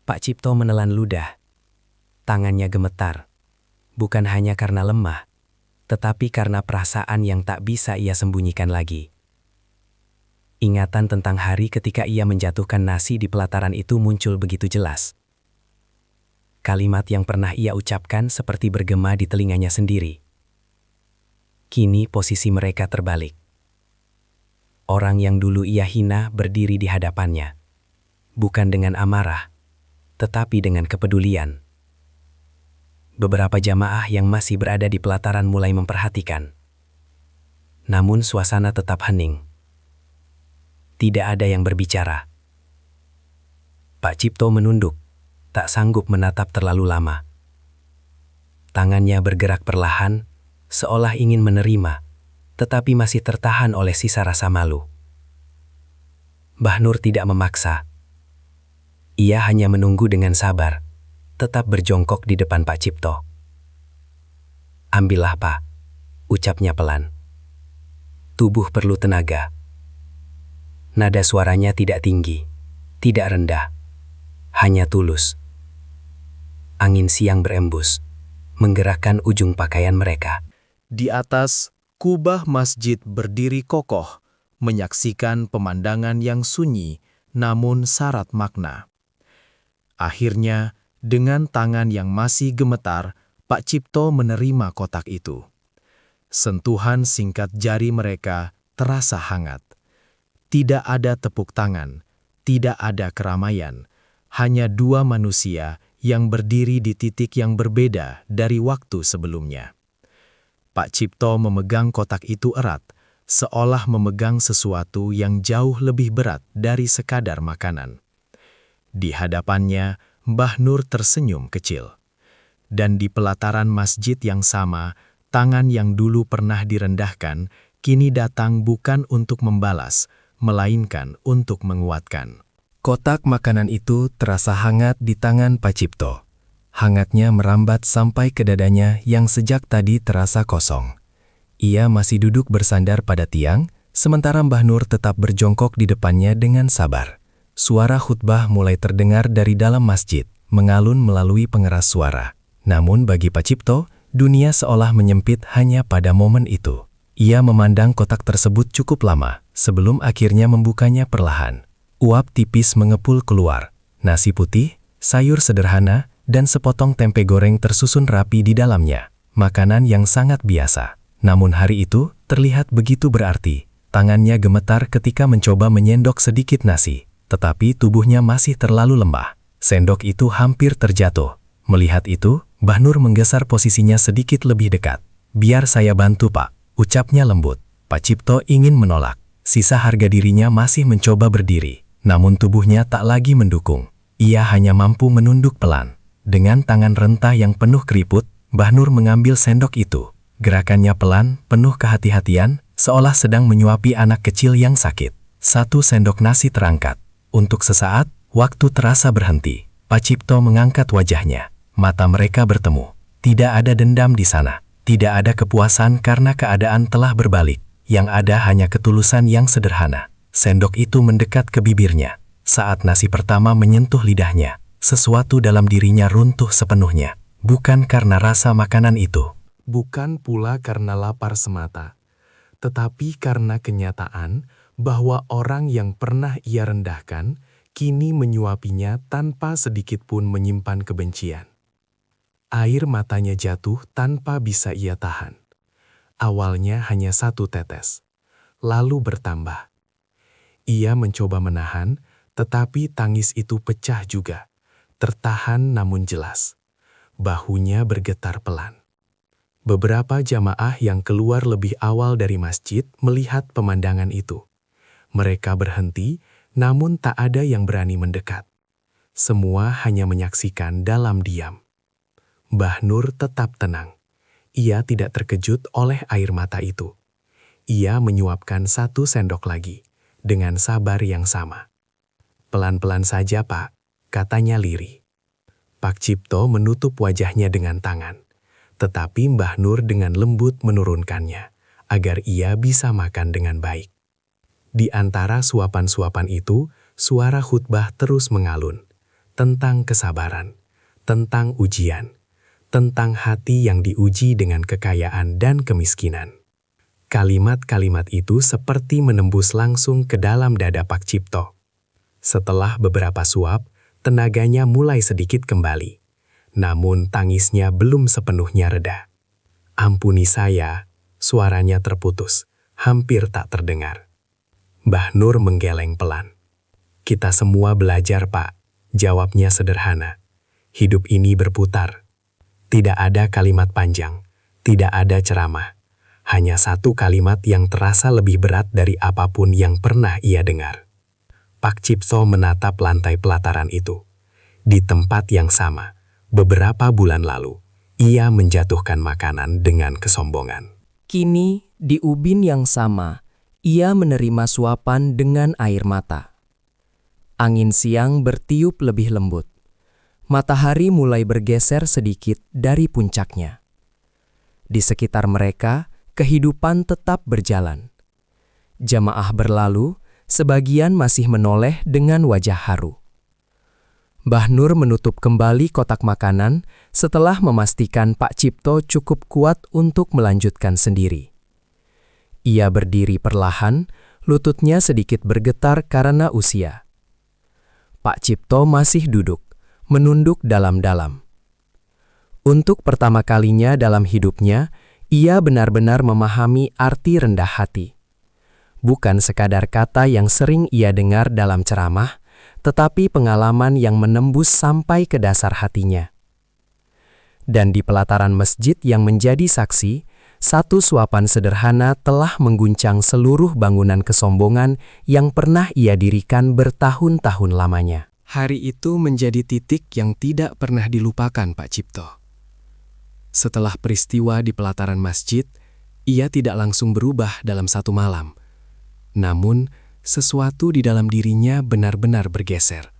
D: Pak Cipto menelan ludah. Tangannya gemetar, bukan hanya karena lemah, tetapi karena perasaan yang tak bisa ia sembunyikan lagi. Ingatan tentang hari ketika ia menjatuhkan nasi di pelataran itu muncul begitu jelas. Kalimat yang pernah ia ucapkan seperti bergema di telinganya sendiri. Kini posisi mereka terbalik. Orang yang dulu ia hina berdiri di hadapannya, bukan dengan amarah, tetapi dengan kepedulian. Beberapa jamaah yang masih berada di pelataran mulai memperhatikan. Namun suasana tetap hening. Tidak ada yang berbicara. Pak Cipto menunduk, tak sanggup menatap terlalu lama. Tangannya bergerak perlahan, seolah ingin menerima, tetapi masih tertahan oleh sisa rasa malu. Mbah Nur tidak memaksa. Ia hanya menunggu dengan sabar, tetap berjongkok di depan Pak Cipto. "Ambillah, Pak," ucapnya pelan. Tubuh perlu tenaga. Nada suaranya tidak tinggi, tidak rendah, hanya tulus. Angin siang berembus, menggerakkan ujung pakaian mereka.
E: Di atas, kubah masjid berdiri kokoh, menyaksikan pemandangan yang sunyi namun syarat makna. Akhirnya, dengan tangan yang masih gemetar, Pak Cipto menerima kotak itu. Sentuhan singkat jari mereka terasa hangat. Tidak ada tepuk tangan, tidak ada keramaian, hanya dua manusia yang berdiri di titik yang berbeda dari waktu sebelumnya. Pak Cipto memegang kotak itu erat, seolah memegang sesuatu yang jauh lebih berat dari sekadar makanan. Di hadapannya, Mbah Nur tersenyum kecil. Dan di pelataran masjid yang sama, tangan yang dulu pernah direndahkan, kini datang bukan untuk membalas, melainkan untuk menguatkan.
C: Kotak makanan itu terasa hangat di tangan Pak Cipto. Hangatnya merambat sampai ke dadanya yang sejak tadi terasa kosong. Ia masih duduk bersandar pada tiang, sementara Mbah Nur tetap berjongkok di depannya dengan sabar. Suara khutbah mulai terdengar dari dalam masjid, mengalun melalui pengeras suara. Namun bagi Pak Cipto, dunia seolah menyempit hanya pada momen itu. Ia memandang kotak tersebut cukup lama, sebelum akhirnya membukanya perlahan. Uap tipis mengepul keluar, nasi putih, sayur sederhana, dan sepotong tempe goreng tersusun rapi di dalamnya. Makanan yang sangat biasa. Namun hari itu terlihat begitu berarti. Tangannya gemetar ketika mencoba menyendok sedikit nasi, tetapi tubuhnya masih terlalu lemah. Sendok itu hampir terjatuh. Melihat itu, Mbah Nur menggeser posisinya sedikit lebih dekat. "Biar saya bantu, Pak," ucapnya lembut. Pak Cipto ingin menolak. Sisa harga dirinya masih mencoba berdiri, namun tubuhnya tak lagi mendukung. Ia hanya mampu menunduk pelan. Dengan tangan rentah yang penuh keriput, Mbah Nur mengambil sendok itu. Gerakannya pelan, penuh kehati-hatian, seolah sedang menyuapi anak kecil yang sakit. Satu sendok nasi terangkat. Untuk sesaat, waktu terasa berhenti. Pak Cipto mengangkat wajahnya. Mata mereka bertemu. Tidak ada dendam di sana. Tidak ada kepuasan karena keadaan telah berbalik. Yang ada hanya ketulusan yang sederhana. Sendok itu mendekat ke bibirnya. Saat nasi pertama menyentuh lidahnya, sesuatu dalam dirinya runtuh sepenuhnya. Bukan karena rasa makanan itu.
E: Bukan pula karena lapar semata, tetapi karena kenyataan bahwa orang yang pernah ia rendahkan kini menyuapinya tanpa sedikit pun menyimpan kebencian. Air matanya jatuh tanpa bisa ia tahan. Awalnya hanya satu tetes, lalu bertambah. Ia mencoba menahan, tetapi tangis itu pecah juga, tertahan namun jelas. Bahunya bergetar pelan. Beberapa jamaah yang keluar lebih awal dari masjid melihat pemandangan itu. Mereka berhenti, namun tak ada yang berani mendekat. Semua hanya menyaksikan dalam diam. Mbah Nur tetap tenang. Ia tidak terkejut oleh air mata itu. Ia menyuapkan 1 sendok lagi, dengan sabar yang sama. "Pelan-pelan saja, Pak," katanya lirih. Pak Cipto menutup wajahnya dengan tangan. Tetapi Mbah Nur dengan lembut menurunkannya, agar ia bisa makan dengan baik. Di antara suapan-suapan itu, suara khutbah terus mengalun, tentang kesabaran, tentang ujian, tentang hati yang diuji dengan kekayaan dan kemiskinan. Kalimat-kalimat itu seperti menembus langsung ke dalam dada Pak Cipto. Setelah beberapa suap, tenaganya mulai sedikit kembali. Namun tangisnya belum sepenuhnya reda. "Ampuni saya," suaranya terputus, hampir tak terdengar. Mbah Nur menggeleng pelan. "Kita semua belajar, Pak," jawabnya sederhana. "Hidup ini berputar. Tidak ada kalimat panjang, tidak ada ceramah. Hanya 1 kalimat yang terasa lebih berat dari apapun yang pernah ia dengar." Pak Cipto menatap lantai pelataran itu. Di tempat yang sama, beberapa bulan lalu, ia menjatuhkan makanan dengan kesombongan.
D: Kini, di ubin yang sama, ia menerima suapan dengan air mata. Angin siang bertiup lebih lembut. Matahari mulai bergeser sedikit dari puncaknya. Di sekitar mereka, kehidupan tetap berjalan. Jamaah berlalu, sebagian masih menoleh dengan wajah haru. Mbah Nur menutup kembali kotak makanan setelah memastikan Pak Cipto cukup kuat untuk melanjutkan sendiri. Ia berdiri perlahan, lututnya sedikit bergetar karena usia. Pak Cipto masih duduk, menunduk dalam-dalam. Untuk pertama kalinya dalam hidupnya, ia benar-benar memahami arti rendah hati. Bukan sekadar kata yang sering ia dengar dalam ceramah, tetapi pengalaman yang menembus sampai ke dasar hatinya. Dan di pelataran masjid yang menjadi saksi, 1 suapan sederhana telah mengguncang seluruh bangunan kesombongan yang pernah ia dirikan bertahun-tahun lamanya.
C: Hari itu menjadi titik yang tidak pernah dilupakan Pak Cipto. Setelah peristiwa di pelataran masjid, ia tidak langsung berubah dalam 1 malam. Namun, sesuatu di dalam dirinya benar-benar bergeser.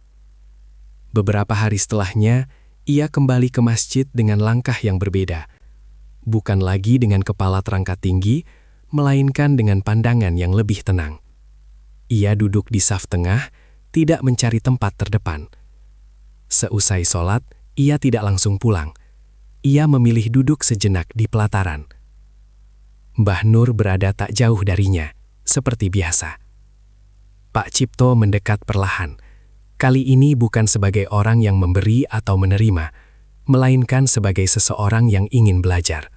C: Beberapa hari setelahnya, ia kembali ke masjid dengan langkah yang berbeda. Bukan lagi dengan kepala terangkat tinggi, melainkan dengan pandangan yang lebih tenang. Ia duduk di saf tengah, tidak mencari tempat terdepan. Seusai sholat, ia tidak langsung pulang. Ia memilih duduk sejenak di pelataran. Mbah Nur berada tak jauh darinya, seperti biasa. Pak Cipto mendekat perlahan. Kali ini bukan sebagai orang yang memberi atau menerima, melainkan sebagai seseorang yang ingin belajar.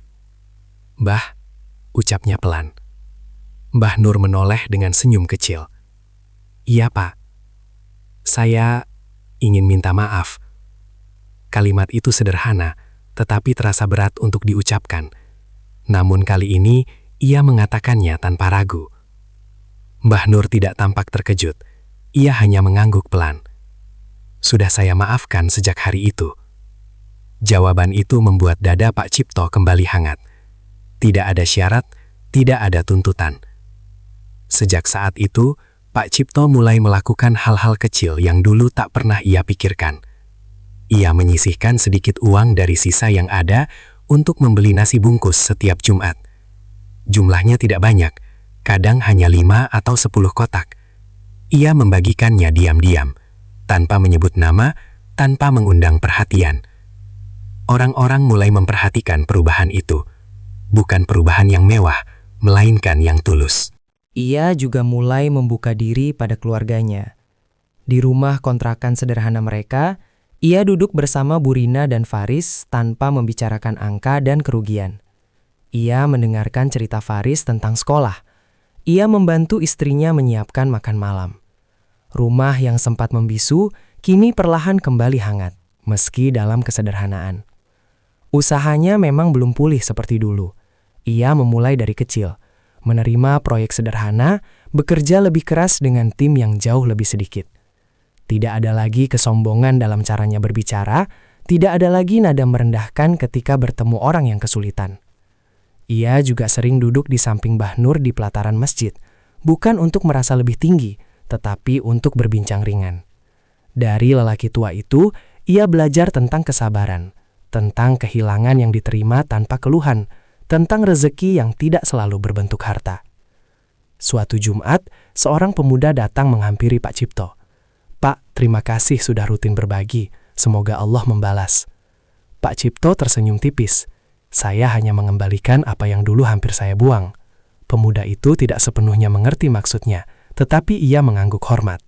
C: "Mbah," ucapnya pelan. Mbah Nur menoleh dengan senyum kecil. "Iya, Pak. Saya ingin minta maaf." Kalimat itu sederhana, tetapi terasa berat untuk diucapkan. Namun kali ini, ia mengatakannya tanpa ragu. Mbah Nur tidak tampak terkejut. Ia hanya mengangguk pelan. "Sudah saya maafkan sejak hari itu." Jawaban itu membuat dada Pak Cipto kembali hangat. Tidak ada syarat, tidak ada tuntutan. Sejak saat itu, Pak Cipto mulai melakukan hal-hal kecil yang dulu tak pernah ia pikirkan. Ia menyisihkan sedikit uang dari sisa yang ada untuk membeli nasi bungkus setiap Jumat. Jumlahnya tidak banyak, kadang hanya 5 atau 10 kotak. Ia membagikannya diam-diam, tanpa menyebut nama, tanpa mengundang perhatian. Orang-orang mulai memperhatikan perubahan itu. Bukan perubahan yang mewah, melainkan yang tulus.
D: Ia juga mulai membuka diri pada keluarganya. Di rumah kontrakan sederhana mereka, ia duduk bersama Bu Rina dan Faris tanpa membicarakan angka dan kerugian. Ia mendengarkan cerita Faris tentang sekolah. Ia membantu istrinya menyiapkan makan malam. Rumah yang sempat membisu, kini perlahan kembali hangat, meski dalam kesederhanaan. Usahanya memang belum pulih seperti dulu. Ia memulai dari kecil, menerima proyek sederhana, bekerja lebih keras dengan tim yang jauh lebih sedikit. Tidak ada lagi kesombongan dalam caranya berbicara, tidak ada lagi nada merendahkan ketika bertemu orang yang kesulitan. Ia juga sering duduk di samping Mbah Nur di pelataran masjid, bukan untuk merasa lebih tinggi, tetapi untuk berbincang ringan. Dari lelaki tua itu, ia belajar tentang kesabaran, tentang kehilangan yang diterima tanpa keluhan, tentang rezeki yang tidak selalu berbentuk harta. Suatu Jumat, seorang pemuda datang menghampiri Pak Cipto. "Pak, terima kasih sudah rutin berbagi. Semoga Allah membalas." Pak Cipto tersenyum tipis. "Saya hanya mengembalikan apa yang dulu hampir saya buang." Pemuda itu tidak sepenuhnya mengerti maksudnya, tetapi ia mengangguk hormat.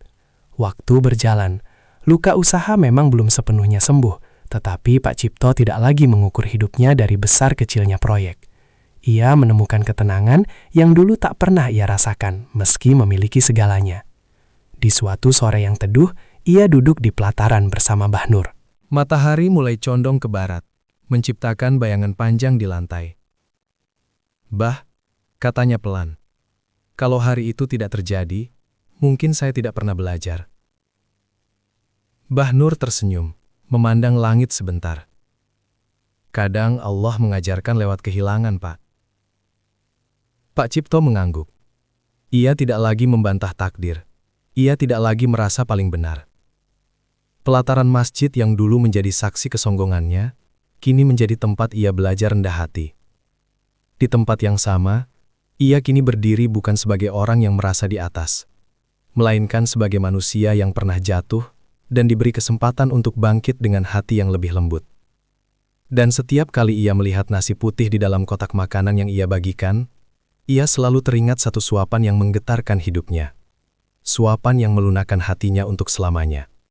D: Waktu berjalan, luka usaha memang belum sepenuhnya sembuh, tetapi Pak Cipto tidak lagi mengukur hidupnya dari besar kecilnya proyek. Ia menemukan ketenangan yang dulu tak pernah ia rasakan, meski memiliki segalanya. Di suatu sore yang teduh, ia duduk di pelataran bersama Mbah Nur.
E: Matahari mulai condong ke barat, menciptakan bayangan panjang di lantai. "Bah," katanya pelan, "kalau hari itu tidak terjadi, mungkin saya tidak pernah belajar." Mbah Nur tersenyum, memandang langit sebentar. "Kadang Allah mengajarkan lewat kehilangan, Pak." Pak Cipto mengangguk. Ia tidak lagi membantah takdir. Ia tidak lagi merasa paling benar. Pelataran masjid yang dulu menjadi saksi kesonggongannya, kini menjadi tempat ia belajar rendah hati. Di tempat yang sama, ia kini berdiri bukan sebagai orang yang merasa di atas, melainkan sebagai manusia yang pernah jatuh dan diberi kesempatan untuk bangkit dengan hati yang lebih lembut. Dan setiap kali ia melihat nasi putih di dalam kotak makanan yang ia bagikan, ia selalu teringat satu suapan yang menggetarkan hidupnya. Suapan yang melunakkan hatinya untuk selamanya.